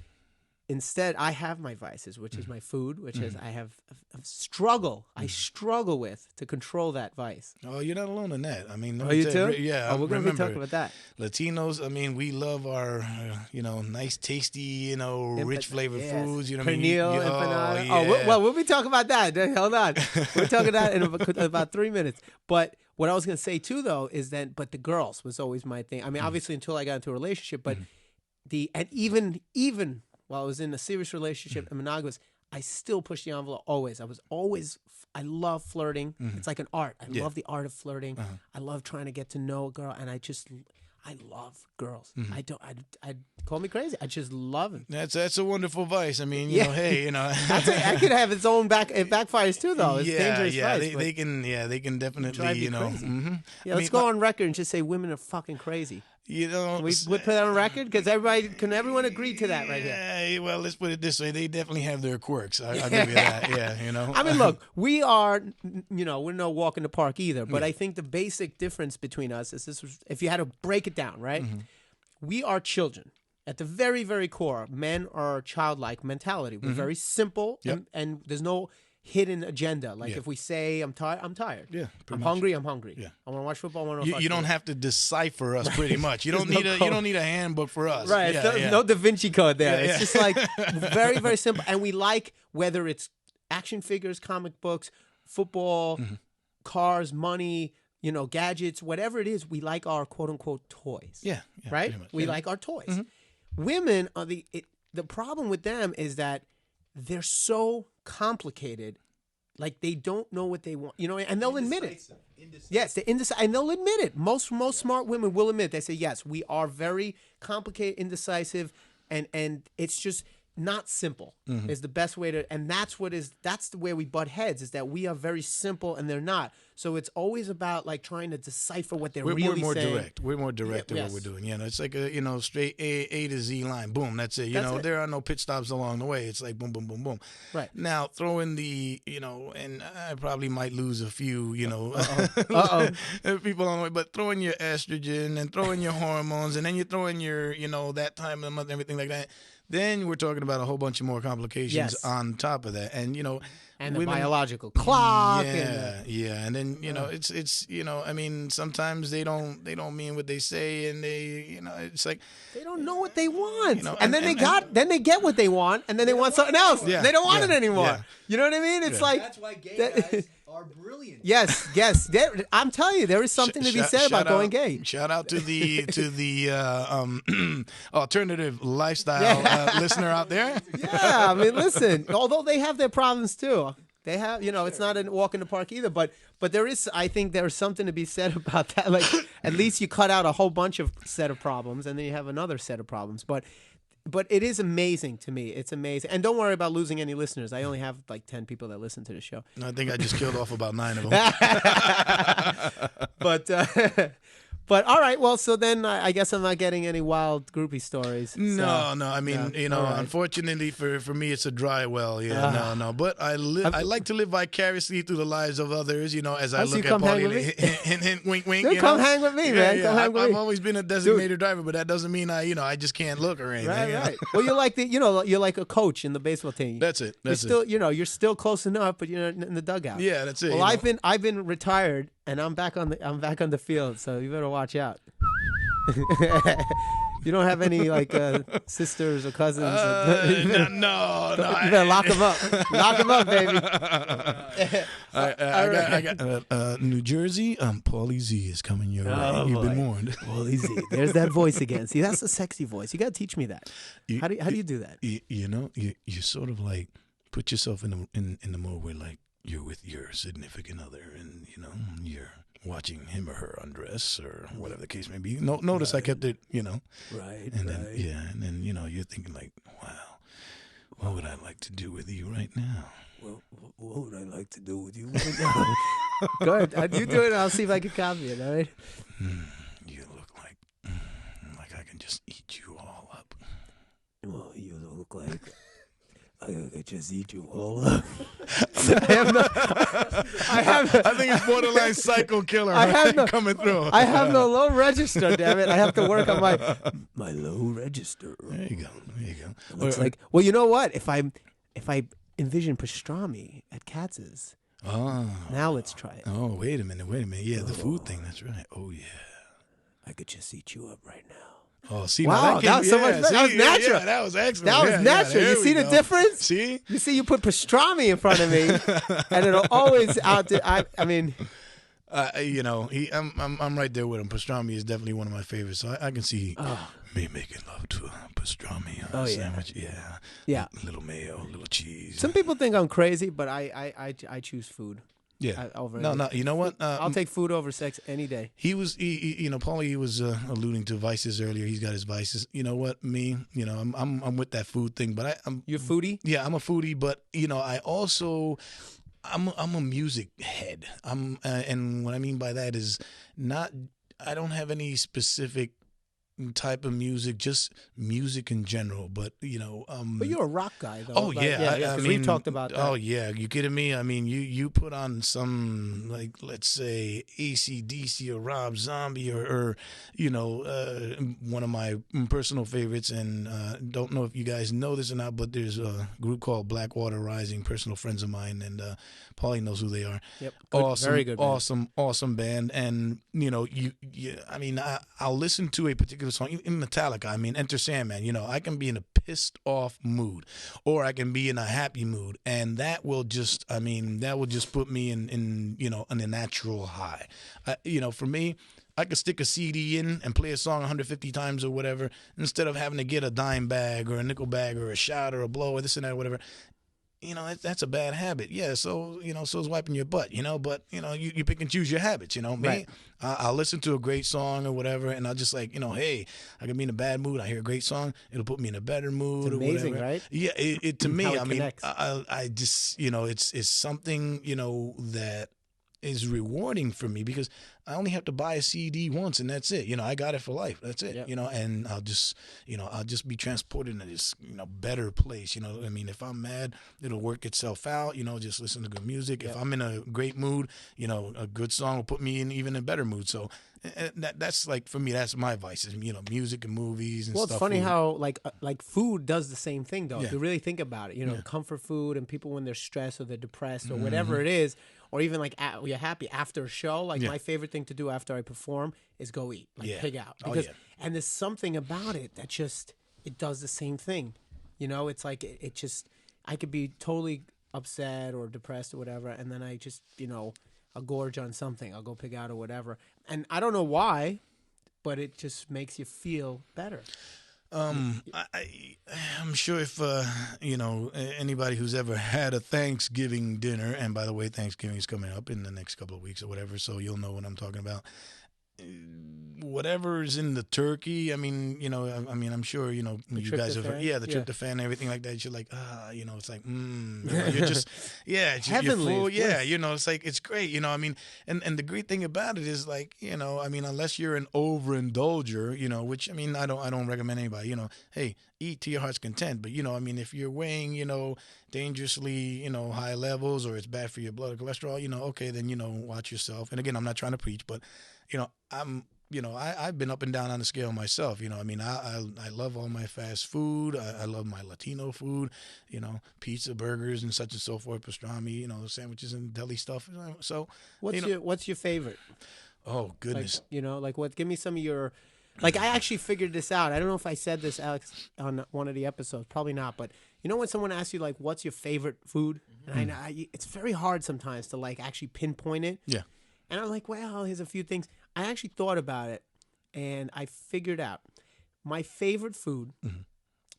instead I have my vices, which is my food, which is I have a struggle. I struggle with to control that vice. Oh, you're not alone in that. I mean, let Oh, me you tell too? Yeah, Oh, we're going to be remember, talking about that. Latinos, I mean, we love our, you know, nice, tasty, you know, rich flavored foods. You know what I mean? Pernil, Oh, empanada. yeah. Well, we'll be talking about that. Hold on. We're talking that in about 3 minutes. But what I was going to say, too, though, is that, but the girls was always my thing. I mean, obviously, until I got into a relationship, but and even while I was in a serious relationship and monogamous, I still pushed the envelope always. I love flirting. It's like an art. I love the art of flirting. I love trying to get to know a girl, and I love girls. I call me crazy. I just love them. That's a wonderful vice. I mean, you know, hey, you know, I could have its own it backfires too, though. It's dangerous vice. They can definitely, drive you you know. crazy. Yeah, let's go on record and just say women are fucking crazy. You know, Can we put that on record? Because everyone agree to that right here? Yeah, well, let's put it this way: they definitely have their quirks. I'll give you that. Yeah, you know. I mean, look, we are, you know, we're no walk in the park either. But I think the basic difference between us is this: if you had to break it down, right? We are children. At the very, very core, men are childlike mentality. We're very simple, and there's no hidden agenda. Like if we say I'm tired, I'm tired. Yeah, I'm much. hungry. I'm hungry. Yeah. I want to watch football. I want to watch You don't football. have to decipher us pretty much. You don't There's need no you code. don't need a handbook for us. Right. Yeah, No Da Vinci Code there. Yeah, It's yeah. just like very, very simple. And we like whether it's action figures, comic books, football, cars, money, you know, gadgets, whatever it is, we like our quote unquote toys. Yeah. Right? pretty much. We Yeah. like our toys. Women are the problem with them is that they're so complicated like they don't know what they want, and they'll admit it. Yes, they're indecisive, and they'll admit it. Most smart women will admit. They say, yes, we are very complicated, indecisive, and it's just not simple. Is the best way to, and that's the way we butt heads, is that we are very simple and they're not. So it's always about like trying to decipher what they're really saying. We're more direct. We're more direct in Yes. what we're doing. It's like a straight A to Z line. Boom, that's it. That's it. There are no pit stops along the way. It's like boom, boom, boom, boom. Right. Now throw in the and I probably might lose a few people on the way, but throw in your estrogen and throw in your hormones, and then you throw in your that time of the month and everything like that. Then we're talking about a whole bunch of more complications Yes. on top of that, and And the women, biological clock. and then it's I mean, sometimes they don't mean what they say, and they it's like They don't know what they want, and then they get what they want, and then they want something else. Yeah, They don't want it yeah, anymore. yeah. You know what I mean? It's like That's why gay guys are brilliant. yes. I'm telling you, there is something to be said about going gay. Shout out to the alternative lifestyle listener out there. Yeah, I mean, listen. Although they have their problems too, they have. It's not a walk in the park either. But there is. I think there's something to be said about that. Like, at least you cut out a whole bunch of set of problems, and then you have another set of problems. But it is amazing to me. It's amazing. And don't worry about losing any listeners. I only have like 10 people that listen to the show. I think I just killed off about 9 of them. But all right. Well, so then I guess I'm not getting any wild groupie stories. No. So, I mean, all right. unfortunately for me, it's a dry well. Yeah, no. But I like to live vicariously through the lives of others. As I so look you at come hang Paulie, with me? hint, wink, wink. Dude, come hang with me, man. Come hang with I've me. always been a designated driver, but that doesn't mean I just can't look or anything. Right. Well, you're like you're like a coach in the baseball team. That's it. You're still, you're still close enough, but you're in the dugout. Yeah, that's it. Well, I've been retired, and I'm back on the field, so you better watch out. You don't have any like sisters or cousins. No. You better lock them up. Lock them up, baby. I got New Jersey. Paulie Z is coming your way. You've been warned. Paulie Z. There's that voice again. See, that's a sexy voice. You got to teach me that. How do you do that? You sort of like put yourself in the mode where like you're with your significant other, and you're watching him or her undress or whatever the case may be. Notice I kept it, Right. and then and then you're thinking like, wow, what would I like to do with you right now? Well, what would I like to do with you? Go ahead. You do it. I'll see if I can copy it. All right. You look like I can just eat you all up. Well, you look like I could just eat you all up. I think it's borderline psycho killer coming through. I have no low register, damn it. I have to work on my low register. There you go. It's like, well, you know what? If I envision pastrami at Katz's, now let's try it. Oh, wait a minute. Yeah, the food thing. That's right. Oh, yeah. I could just eat you up right now. Oh, see, wow, that was so much better. That was natural. Yeah, that was excellent. That was natural. You see the difference? See? You see, you put pastrami in front of me, and it'll always out. I mean, I'm right there with him. Pastrami is definitely one of my favorites. So I can see me making love to a pastrami on a sandwich. Yeah. A little mayo, a little cheese. Some people think I'm crazy, but I choose food. Yeah. Over No. You know what? I'll take food over sex any day. Paulie was alluding to vices earlier. He's got his vices. You know what? Me, I'm with that food thing. But You're a foodie? Yeah, I'm a foodie. But I also, I'm a music head. And what I mean by that is I don't have any specific type of music, just music in general. But but you're a rock guy, though. Oh yeah, I mean, we talked about that. Oh yeah, you kidding me? I mean, you put on some, like, let's say AC/DC or Rob Zombie or one of my personal favorites, and don't know if you guys know this or not, but there's a group called Blackwater Rising, personal friends of mine, and Paulie knows who they are. Yep, awesome, very good band. awesome band, and I mean, I'll listen to a particular song in Metallica. I mean, Enter Sandman. I can be in a pissed off mood, or I can be in a happy mood, and that will just put me in a natural high. For me, I could stick a CD in and play a song 150 times or whatever, instead of having to get a dime bag or a nickel bag or a shot or a blow or this and that or whatever. that's a bad habit. Yeah, so so is wiping your butt. But you pick and choose your habits. Me, Right. I'll listen to a great song or whatever, and I'll just like hey, I can be in a bad mood. I hear a great song, it'll put me in a better mood. It's amazing, or whatever. right? Yeah, it to me, How it I mean, connects. I just it's something that is rewarding for me because I only have to buy a CD once and that's it. I got it for life. That's it. Yep. And I'll just be transported to this better place. I mean, if I'm mad, it'll work itself out. Just listen to good music. Yep. If I'm in a great mood, a good song will put me in even a better mood. So that's like for me, that's my vices. Music and movies and Well, stuff. it's funny food. how like food does the same thing though. Yeah. If you really think about it, Yeah. comfort food and people when they're stressed or they're depressed or whatever it is, or even like you're happy after a show. Like Yeah. my favorite thing to do after I perform is go eat, like Yeah. pig out. Oh, Because yeah. and there's something about it that just it does the same thing. It's like it just I could be totally upset or depressed or whatever, and then I just I'll gorge on something. I'll go pig out or whatever, and I don't know why, but it just makes you feel better. I'm sure if anybody who's ever had a Thanksgiving dinner, and by the way, Thanksgiving is coming up in the next couple of weeks or whatever, so you'll know what I'm talking about. Whatever's in the turkey, I'm sure you guys have heard, tryptophan? the Yeah. tryptophan and everything like that. You're like it's like you're just it's just, you're Heavenly, full, of course. it's like it's great, and the great thing about it is like unless you're an overindulger, which I don't recommend anybody, hey, eat to your heart's content, but if you're weighing dangerously high levels or it's bad for your blood or cholesterol, okay, then watch yourself. And again, I'm not trying to preach, but I've been up and down on the scale myself. I love all my fast food. I love my Latino food, pizza, burgers, and such and so forth, pastrami, sandwiches and deli stuff. So, What's your favorite? oh goodness, Like what? Give me some of your. Like I actually figured this out. I don't know if I said this, Alex, on one of the episodes. Probably not. But when someone asks you like, "What's your favorite food?" And it's very hard sometimes to like actually pinpoint it. yeah, And I'm like, well, here's a few things. I actually thought about it, and I figured out my favorite food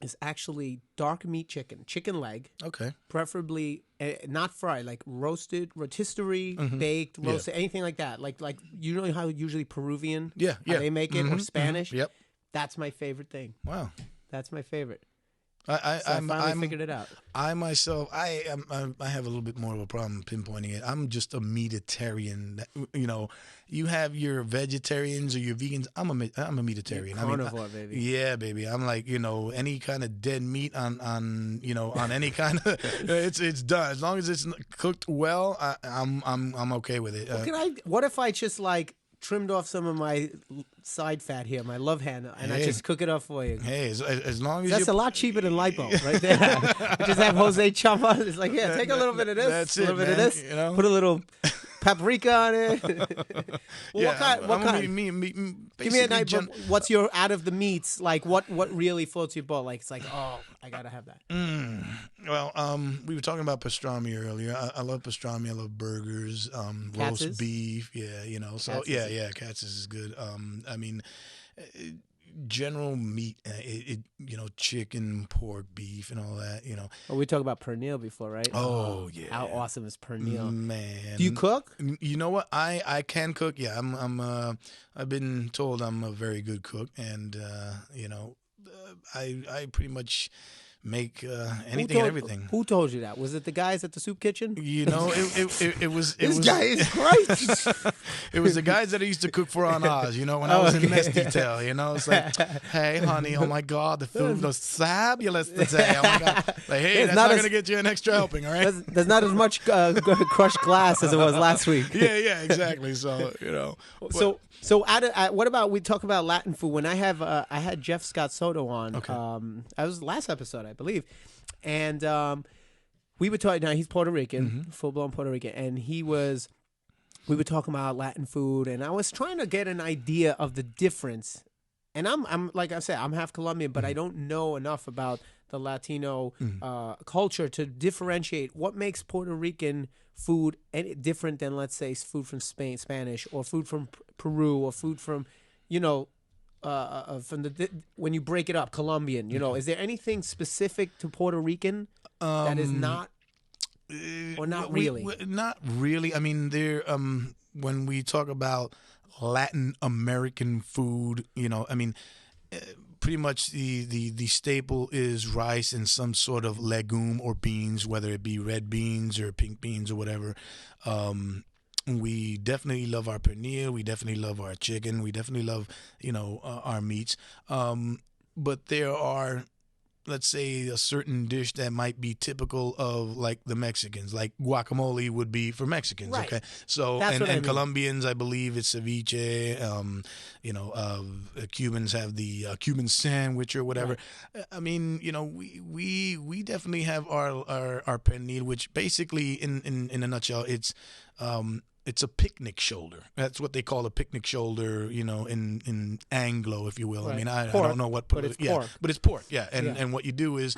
is actually dark meat chicken leg, okay, preferably not fried, like roasted, rotisserie, baked, Yeah. roasted, anything like that. Like how usually Peruvian, yeah, how yeah, they make it, or Spanish. Yep. That's my favorite thing. Wow. That's my favorite. I So I finally figured it out. I myself, I have a little bit more of a problem pinpointing it. I'm just a meatitarian. You have your vegetarians or your vegans. I'm a meatitarian. Carnivore, baby. Yeah, baby. I'm like any kind of dead meat on any kind of it's done as long as it's cooked well. I'm okay with it. What if I just like trimmed off some of my side fat here, my love handle, and I Hey. just cook it up for you? Hey, as long as That's you a lot cheaper than lipo, right there. Just have Jose chop on. It's like, yeah, take a little bit of this, That's a little it, bit of man, this, put a little paprika on it. Well, yeah, what kind? Give me a night. basically What's your out of the meats? Like what really floats your boat? Like it's like, oh, I gotta have that. Well, we were talking about pastrami earlier. I love pastrami. I love burgers, Katz's? roast beef. Yeah, So Katz's. yeah, Katz's is good. General meat, chicken, pork, beef, and all that. Well, we talked about pernil before, right? Oh, yeah. How awesome is pernil? Man, Do you cook? You know what? I can cook. Yeah, I've been told I'm a very good cook, and I pretty much make anything and everything. Who told you that? Was it the guys at the soup kitchen? It was This guy is great. it was the guys that I used to cook for on Oz, when I was in mess detail, it's like, hey, honey, oh my God, the food was fabulous today. Oh my God. Like, hey, that's not going to get you an extra helping, all right? There's not as much crushed glass as it was last week. Yeah, exactly. So, So what about we talk about Latin food? When I had Jeff Scott Soto on, Okay. that was the last episode, I believe, and we were talking. Now he's Puerto Rican, full blown Puerto Rican, and we were talking about Latin food, and I was trying to get an idea of the difference. And I'm like I said, I'm half Colombian, but I don't know enough about the Latino culture to differentiate what makes Puerto Rican food any different than, let's say, food from Spain, Spanish, or food from Peru, or food from, from when you break it up, Colombian. Is there anything specific to Puerto Rican that is not Or not really? Not really. I mean, when we talk about Latin American food, I mean, pretty much the staple is rice and some sort of legume or beans, whether it be red beans or pink beans or whatever. We definitely love our pernil. We definitely love our chicken. We definitely love, our meats. But there are, let's say, a certain dish that might be typical of like the Mexicans, like guacamole would be for Mexicans. Right. Okay, so That's what I mean. Colombians, I believe it's ceviche. Cubans have the Cuban sandwich or whatever. I mean, we definitely have our pernil, which basically, in a nutshell, it's a picnic shoulder. That's what they call a picnic shoulder, in Anglo, if you will. Right. I mean, I Pork, don't know what, but it's pork. But it's pork, yeah. And what you do is,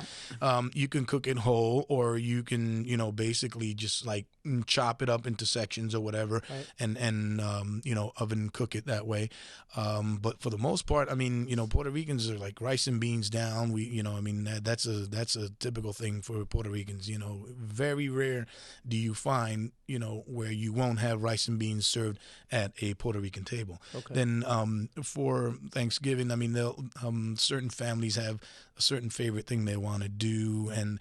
you can cook it whole, or you can, basically just like chop it up into sections or whatever, right. and oven cook it that way. But for the most part, I mean, Puerto Ricans are like rice and beans down. That's a typical thing for Puerto Ricans. Very rare do you find, where you won't have rice and beans served at a Puerto Rican table. Okay. Then for Thanksgiving, I mean, certain families have a certain favorite thing they want to do, and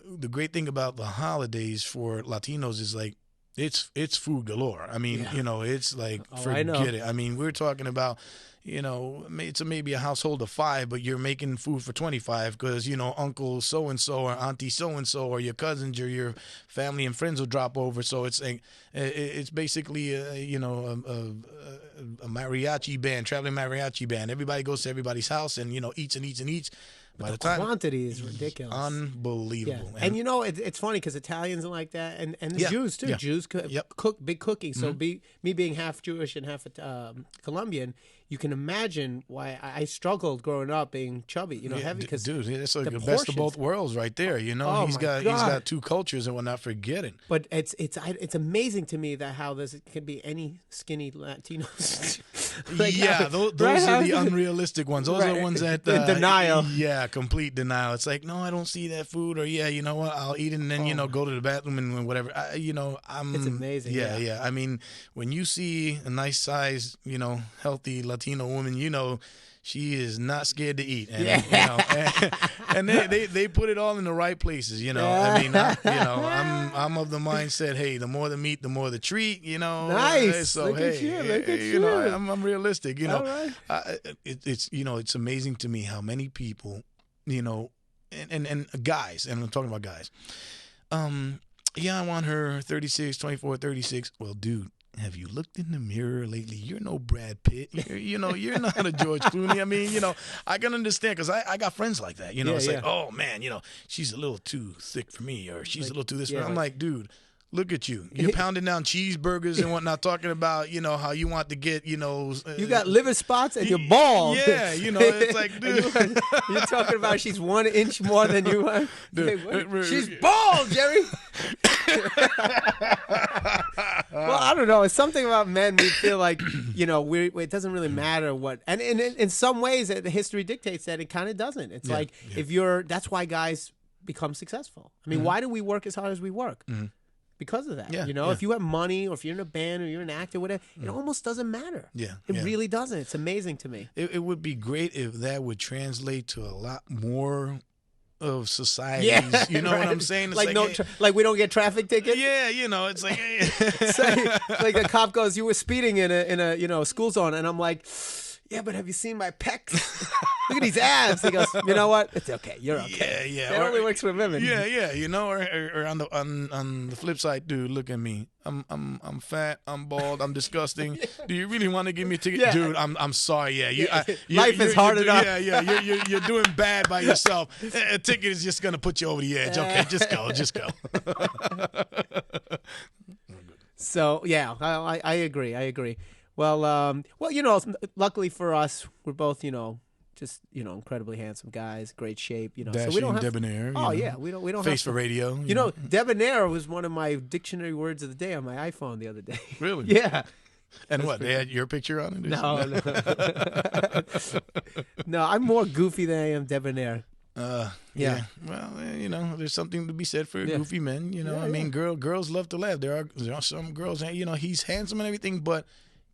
the great thing about the holidays for Latinos is like it's food galore. I mean, it's like forget it. I mean, we're talking about, it's maybe a household of 5, but you're making food for 25 because, Uncle so-and-so or Auntie so-and-so or your cousins or your family and friends will drop over. So it's like, it's basically, a mariachi band, traveling mariachi band. Everybody goes to everybody's house and, eats and eats and eats. By the time, quantity is ridiculous. Unbelievable. Yeah. And it's funny because Italians are like that, and the Jews too. Yeah. Jews cook big cooking. So me being half Jewish and half Colombian, you can imagine why I struggled growing up being chubby, heavy. Because dude, it's like the best of portions. both worlds right there. He's got 2 cultures, and we're not forgetting. But it's amazing to me that how this can be any skinny Latinos. Those are the unrealistic ones. Those are the ones that in denial. Yeah, complete denial. It's like, no, I don't see that food, or you know what, I'll eat it and then go to the bathroom and whatever. It's amazing. Yeah. I mean, when you see a nice sized, healthy Latino woman, she is not scared to eat, and and they put it all in the right places. I mean, I'm of the mindset, hey, the more the meat, the more the treat. Nice. So look at you. I'm realistic. All right. It's amazing to me how many people, and guys, and I'm talking about guys. I want her 36, 24, 36. Well, dude, have you looked in the mirror lately? You're no Brad Pitt. You're not a George Clooney. I mean, I can understand because I got friends like that. It's like, oh, man, she's a little too thick for me, or she's a little too this. Yeah, I'm like, dude, look at you. You're pounding down cheeseburgers and whatnot, talking about, how you want to get, you got liver spots and you're bald. Yeah, it's like, dude. You're talking about she's 1 inch more than you are. Dude, she's bald, Jerry. Well, I don't know. It's something about men. We feel like, it doesn't really matter what. And in some ways, the history dictates that it kind of doesn't. It's that's why guys become successful. I mean, why do we work as hard as we work? Mm-hmm. Because of that. If you have money or if you're in a band or you're an actor, whatever, it almost doesn't matter. It really doesn't. It's amazing to me. It would be great if that would translate to a lot more of societies. You know what I'm saying? It's like we don't get traffic tickets. Yeah, it's like it's like a cop goes, "You were speeding in a school zone," and I'm like, "Yeah, but have you seen my pecs? Look at these abs." He goes, "You know what? It's okay. You're okay." Yeah. It only works for women. Yeah. Or on the flip side, dude, look at me. I'm fat. I'm bald. I'm disgusting. Do you really want to give me a ticket, dude? I'm sorry. Yeah, life is hard enough. Yeah. You're doing bad by yourself. A ticket is just gonna put you over the edge. Okay, just go. So I agree. Well, luckily for us, we're both, just incredibly handsome guys, great shape, Dashing, so we don't have debonair. we don't face have for radio. Debonair was one of my dictionary words of the day on my iPhone the other day. Really? Yeah. And what? They had your picture on it? No. No, I'm more goofy than I am debonair. Yeah. Well, there's something to be said for goofy men. I mean, girls love to laugh. There are some girls. He's handsome and everything, but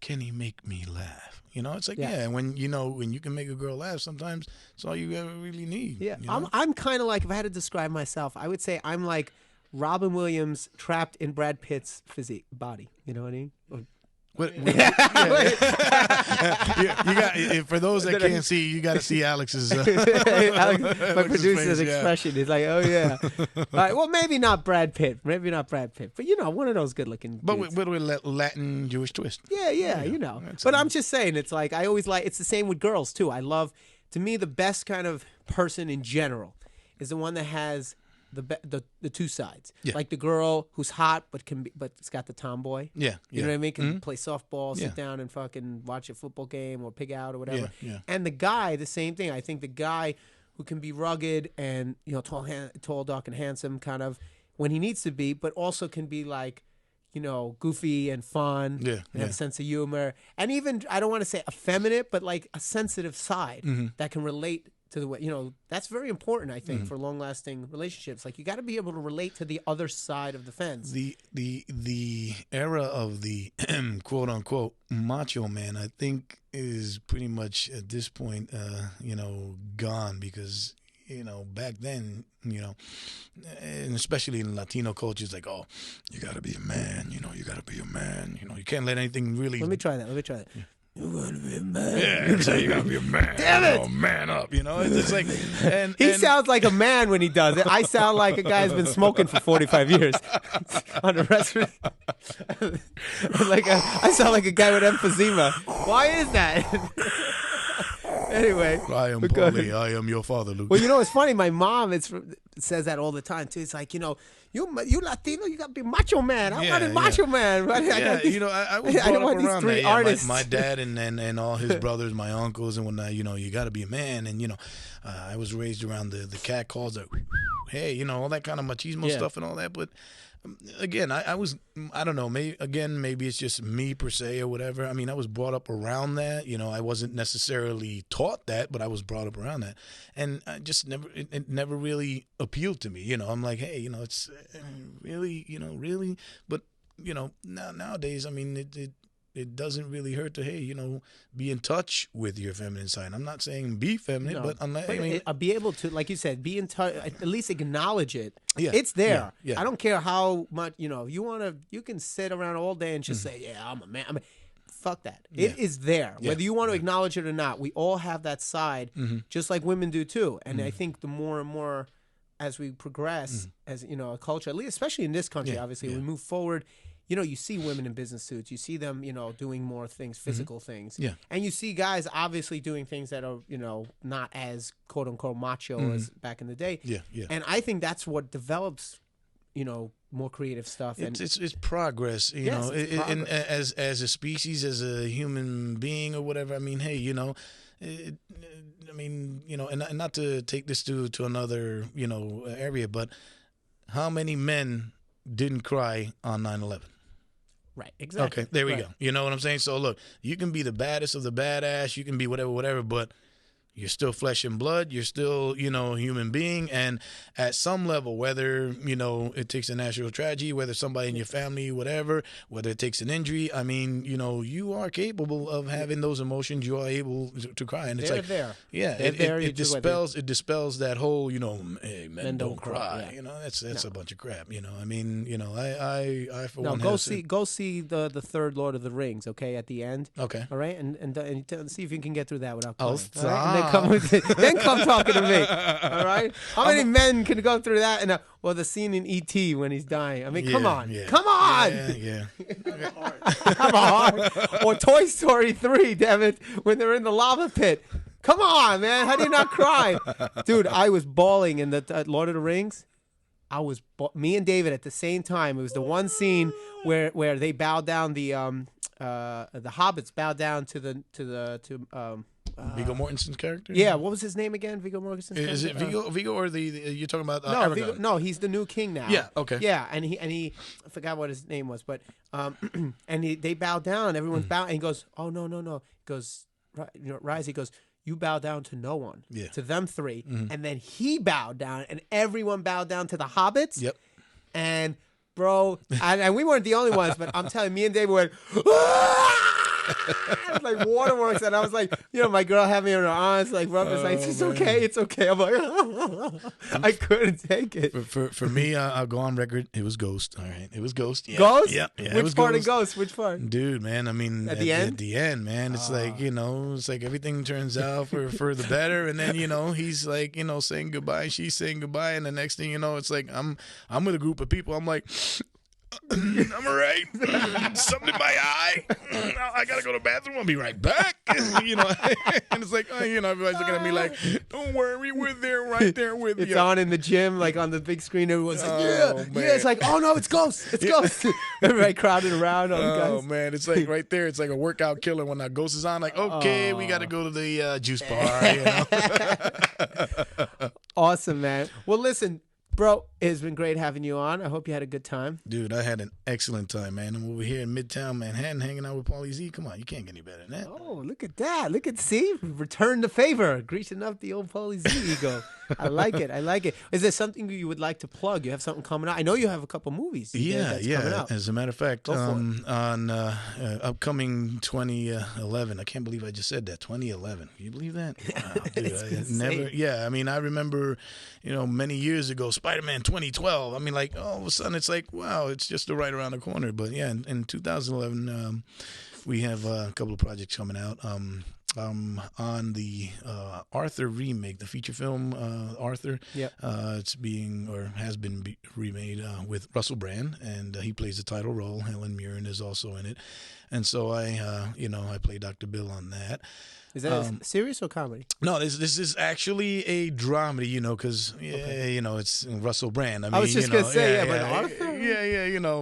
can he make me laugh? It's like when you can make a girl laugh, sometimes it's all you ever really need. Yeah, I'm kind of like, if I had to describe myself, I would say I'm like Robin Williams trapped in Brad Pitt's physique body. You know what I mean? You got for those that can't see, you got to see Alex's. Alex, my Alex's producer's face, expression. He's like, "Oh yeah." All right, well, maybe not Brad Pitt, but one of those good-looking. But dudes. with a Latin Jewish twist. Yeah. But I'm just saying, it's like I always like. It's the same with girls too. I love, to me, the best kind of person in general is the one that has the two sides. Yeah. Like the girl who's hot but it's got the tomboy. Yeah. You know what I mean? Can play softball, sit down and fucking watch a football game or pig out or whatever. Yeah. And the guy, the same thing. I think the guy who can be rugged and tall, dark, and handsome, kind of when he needs to be, but also can be like, goofy and fun. And have a sense of humor, and even, I don't want to say effeminate, but like a sensitive side that can relate to the way, that's very important, I think, for long-lasting relationships. Like, you got to be able to relate to the other side of the fence. The era of the quote-unquote macho man, I think, is pretty much at this point, gone, because, back then, and especially in Latino cultures, like, oh, you got to be a man, you got to be a man, you can't let anything really... Let me try that. Yeah. You gotta be a man. Yeah, you gotta be a man. Damn it! Man up, It's just like, he sounds like a man when he does it. I sound like a guy who's been smoking for 45 years. On the rest of it, I sound like a guy with emphysema. Why is that? Anyway, I am Paulie. I am your father, Luke. Well, it's funny. My mom says that all the time too. It's like, you Latino, you gotta be macho man. I want a macho man. I was brought up around that. Artists. My dad and all his brothers, my uncles and whatnot. You got to be a man, and I was raised around the cat calls that, hey, all that kind of machismo stuff and all that. But again, I don't know. Maybe it's just me per se or whatever. I mean, I was brought up around that. I wasn't necessarily taught that, but I was brought up around that, and I just it never really appealed to me. I'm like, hey, it's really, really, but nowadays, I mean, it doesn't really hurt to, hey, be in touch with your feminine side. I'm not saying be feminine, but be able to, like you said, be in touch, at least acknowledge it. Yeah, it's there. Yeah. I don't care how much, you can sit around all day and just say, yeah, I'm a man. Fuck that. It is there. Whether you want to acknowledge it or not, we all have that side, just like women do too. And I think the more and more as we progress as, a culture, at least, especially in this country, obviously, we move forward. You see women in business suits. You see them, doing more things, physical things. Yeah. And you see guys obviously doing things that are, not as quote unquote macho as back in the day. Yeah. And I think that's what develops, more creative stuff. And it's progress, it's progress. And as a species, as a human being or whatever. I mean, hey, and not to take this to another, area, but how many men didn't cry on 9/11? Right, exactly. Okay, there we go. You know what I'm saying? So look, you can be the baddest of the badass, you can be whatever, but you're still flesh and blood. You're still, a human being. And at some level, whether, it takes a natural tragedy, whether somebody in your family, whatever, whether it takes an injury, I mean, you are capable of having those emotions. You are able to cry. And it's there. Yeah, it dispels that whole, hey, men don't cry. Yeah. That's a bunch of crap. I mean, I for one go see the third Lord of the Rings, okay, at the end. Okay. All right, and see if you can get through that without crying. Then come talking to me. All right. How many men can go through that? And the scene in E.T. when he's dying. I mean, come on. Come on. Yeah. Come on. Or Toy Story 3, damn it, when they're in the lava pit. Come on, man. How do you not cry? Dude, I was bawling in the Lord of the Rings. Me and David at the same time. It was the one scene where they bow down, the hobbits bow down to Viggo Mortensen's character? Yeah, what was his name again? Viggo Mortensen's character? Is it Viggo or you're talking about no, Aragorn? He's the new king now. Yeah, okay. Yeah, and he I forgot what his name was, but they bow down, everyone's bowing, and he goes, "Oh no." He goes, "Rise." He goes, you bow down to no one, Yeah. to them three, and then he bowed down, and everyone bowed down to the hobbits. Yep. And bro, and we weren't the only ones, but I'm telling you, me and David went, "Ah!" It was like waterworks, and I was like, my girl had me in her arms, like rubbing, like, it's okay, it's okay. I'm like, I couldn't take it. For me, I'll go on record. It was Ghost. All right, it was Ghost. Yeah. Ghost? Yeah. It Which was part Ghost. of Ghost? Which part? Dude, man, I mean, At the end? At the end, man, it's like, it's like everything turns out for the better, and then he's like, saying goodbye, she's saying goodbye, and the next thing you know, it's like I'm with a group of people. I'm like, I'm all right. Something in my eye. I gotta go to the bathroom. I'll be right back. And it's like, everybody's looking at me like, don't worry, we're there, right there with you. It's on in the gym, like on the big screen. Everyone's like, man. It's like, oh no, it's Ghost. It's Ghost. Everybody crowded around. All the Oh guys. man, it's like right there. It's like a workout killer when that Ghost is on. Like, okay, we got to go to the juice bar. Awesome, man. Well, listen, bro, it's been great having you on. I hope you had a good time. Dude, I had an excellent time, man. I'm over here in Midtown Manhattan hanging out with Paulie Z. Come on, you can't get any better than that. Oh, look at that. See? Return the favor. Greasing up the old Paulie Z ego. I like it. Is there something you would like to plug? You have something coming out? I know you have a couple movies. That's coming out. As a matter of fact, Go for on upcoming 2011, I can't believe I just said that. 2011. Can you believe that? Wow, dude, It's I never. insane. Yeah, I mean, I remember, many years ago, Spider-Man 2012. I mean, like all of a sudden, it's like, wow, it's just right around the corner. But yeah, in 2011, we have a couple of projects coming out. On the Arthur remake, the feature film Arthur. Yep. It's being or has been remade with Russell Brand, and he plays the title role. Helen Mirren is also in it, and so I play Dr. Bill on that. Is that serious or comedy? No, this is actually a dramedy, because it's Russell Brand. I was just gonna say, but Arthur?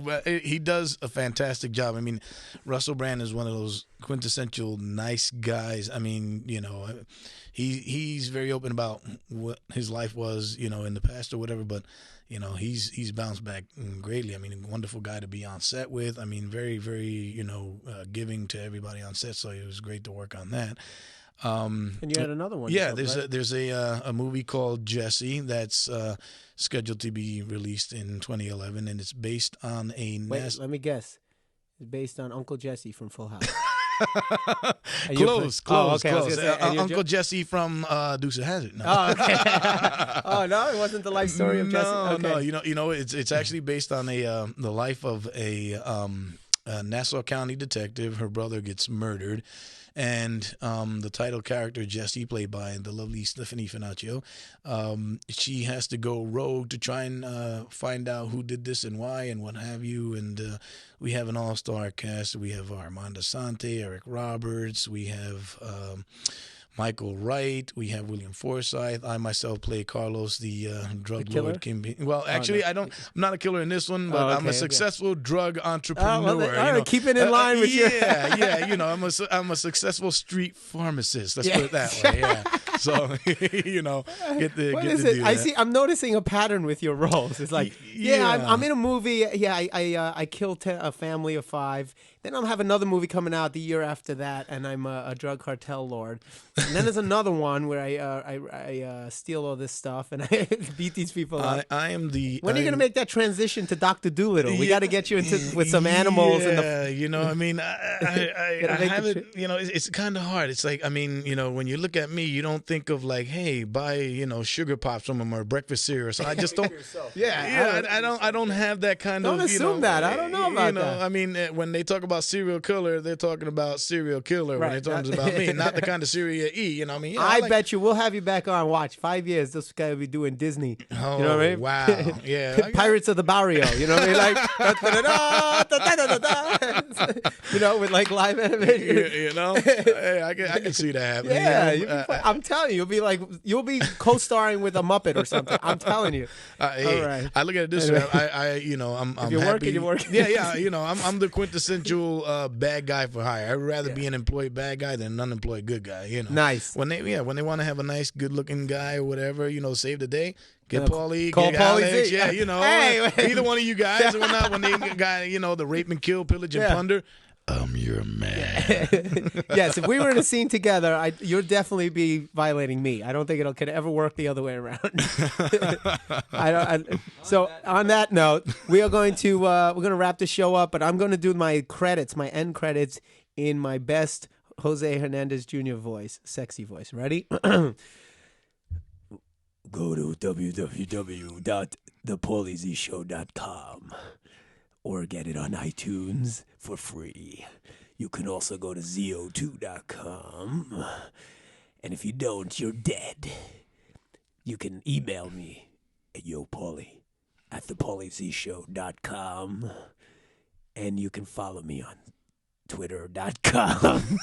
But he does a fantastic job. I mean, Russell Brand is one of those quintessential nice guys. I mean, he's very open about what his life was, in the past or whatever, but he's bounced back greatly. I mean, a wonderful guy to be on set with. I mean, very, very, giving to everybody on set. So it was great to work on that. And you had another one. Yeah, right? there's a movie called Jesse that's scheduled to be released in 2011, and it's based on a. Wait, let me guess. It's based on Uncle Jesse from Full House. Close. Okay. I was gonna say, Uncle Jesse from Dukes of Hazzard. No. Oh, okay. Oh no, it wasn't the life story of Jesse. Okay. No. It's actually based on the life of a Nassau County detective. Her brother gets murdered, and the title character Jessie, played by the lovely Stephanie Finaccio, she has to go rogue to try and find out who did this and why and what have you. And we have an all-star cast. We have Armando Sante, Eric Roberts. We have Michael Wright. We have William Forsythe. I myself play Carlos, the drug lord. Well, actually, no. I'm not a killer in this one, but I'm a successful drug entrepreneur. All right, keep it in line with you. Yeah. I'm a successful street pharmacist. Let's put it that way. Yeah. So, get to do that. I'm noticing a pattern with your roles. It's like, I'm in a movie. Yeah, I killed a family of 5. Then I'll have another movie coming out the year after that, and I'm a drug cartel lord. And then there's another one where I steal all this stuff and I beat these people up. I am the. When are you gonna make that transition to Dr. Doolittle? We got to get you with some animals. I have it. It's kind of hard. It's like, when you look at me, you don't think of like, hey, buy sugar pops from them or breakfast cereal. So I just don't. I don't have that kind of. Don't assume that. I don't know about that. I mean, when they talk about serial killer, they're talking about serial killer. When they're talking about me, not the kind of cereal you eat. I bet you we'll have you back on. Watch 5 years. This guy will be doing Disney. Oh, you know what I mean? Wow. Yeah. Pirates of the Barrio. You know what I mean? Like, with like live animation. Hey, I can see that happening. Yeah, I'm telling you, you'll be co-starring with a Muppet or something. I'm telling you. Hey, all right. I look at it this way. I'm if you're happy. You're working. Yeah. I'm the quintessential bad guy for hire. I'd rather be an employed bad guy than an unemployed good guy. Nice. When they want to have a nice, good-looking guy or whatever, save the day. Get Paulie, call get Paulie Alex, Z. Hey, either one of you guys, or not, when they got, the rape and kill, pillage and plunder. I'm your man. Yes, if we were in a scene together, you'd definitely be violating me. I don't think could ever work the other way around. So on that note, we are going to we're going to wrap the show up, but I'm going to do my end credits in my best Jose Hernandez Jr. voice, sexy voice. Ready? Go to www.thepoliezshow.com or get it on iTunes for free. You can also go to zo2.com. And if you don't, you're dead. You can email me at yopaulie@thepoliezshow.com. And you can follow me on twitter.com.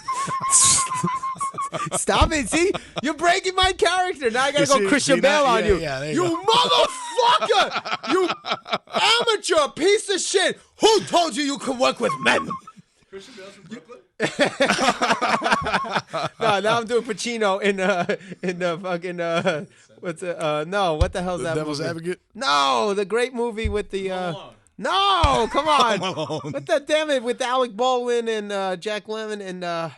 Stop it. See? You're breaking my character. Now I got to go Christian Bale on you. Yeah, you motherfucker! You amateur piece of shit! Who told you could work with men? Christian Bale's from Brooklyn? No, now I'm doing Pacino in the fucking what the hell's that Devil's movie? Advocate? No, the great movie with the no, come on. What the damn it with Alec Baldwin and Jack Lemmon and God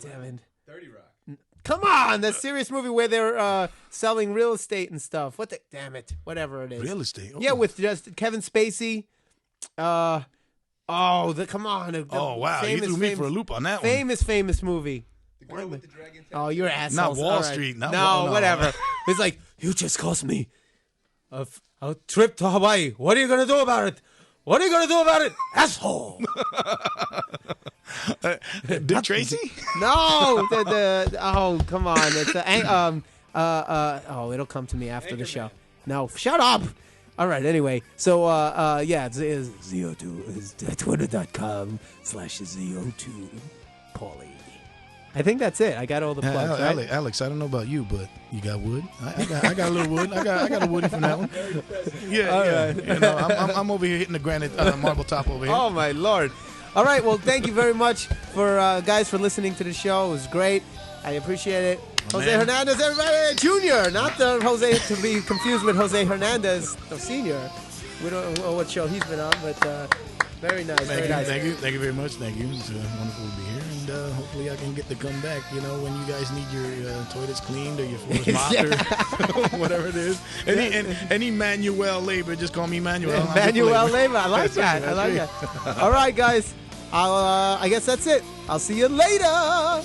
damn it. 30 Rock. Come on, the serious movie where they're selling real estate and stuff. What the damn it, whatever it is. Real estate. Oh. Yeah, with just Kevin Spacey. Come on. Oh wow, you threw me for a loop on that one. Famous movie. The girl with the dragon tattoo. Oh, you're assholes. Not Wall All right. Street. No, whatever. It's like, you just cost me a trip to Hawaii. What are you going to do about it? What are you going to do about it, asshole? Dick Tracy? No. Come on. It's it'll come to me after the show. No, shut up. All right, anyway. So, it's ZO2 is twitter.com/ZO2 Paulie. I think that's it. I got all the plugs, right? Alex, I don't know about you, but you got wood. I got a little wood. I got a woody from that one. Yeah. Right. You know, I'm over here hitting the granite marble top over here. Oh my Lord! All right, well, thank you very much for guys for listening to the show. It was great. I appreciate it. Jose Hernandez, everybody, Junior, not the Jose to be confused with Jose Hernandez, the senior. We don't know what show he's been on, but very nice. Thank you very much. Thank you. It's wonderful to be here, and hopefully I can get to come back. You know, when you guys need your toilets cleaned or your floors mopped or whatever it is. Any manual labor, just call me Manuel. Manuel labor. I like that. I like that. All right, guys. I guess that's it. I'll see you later.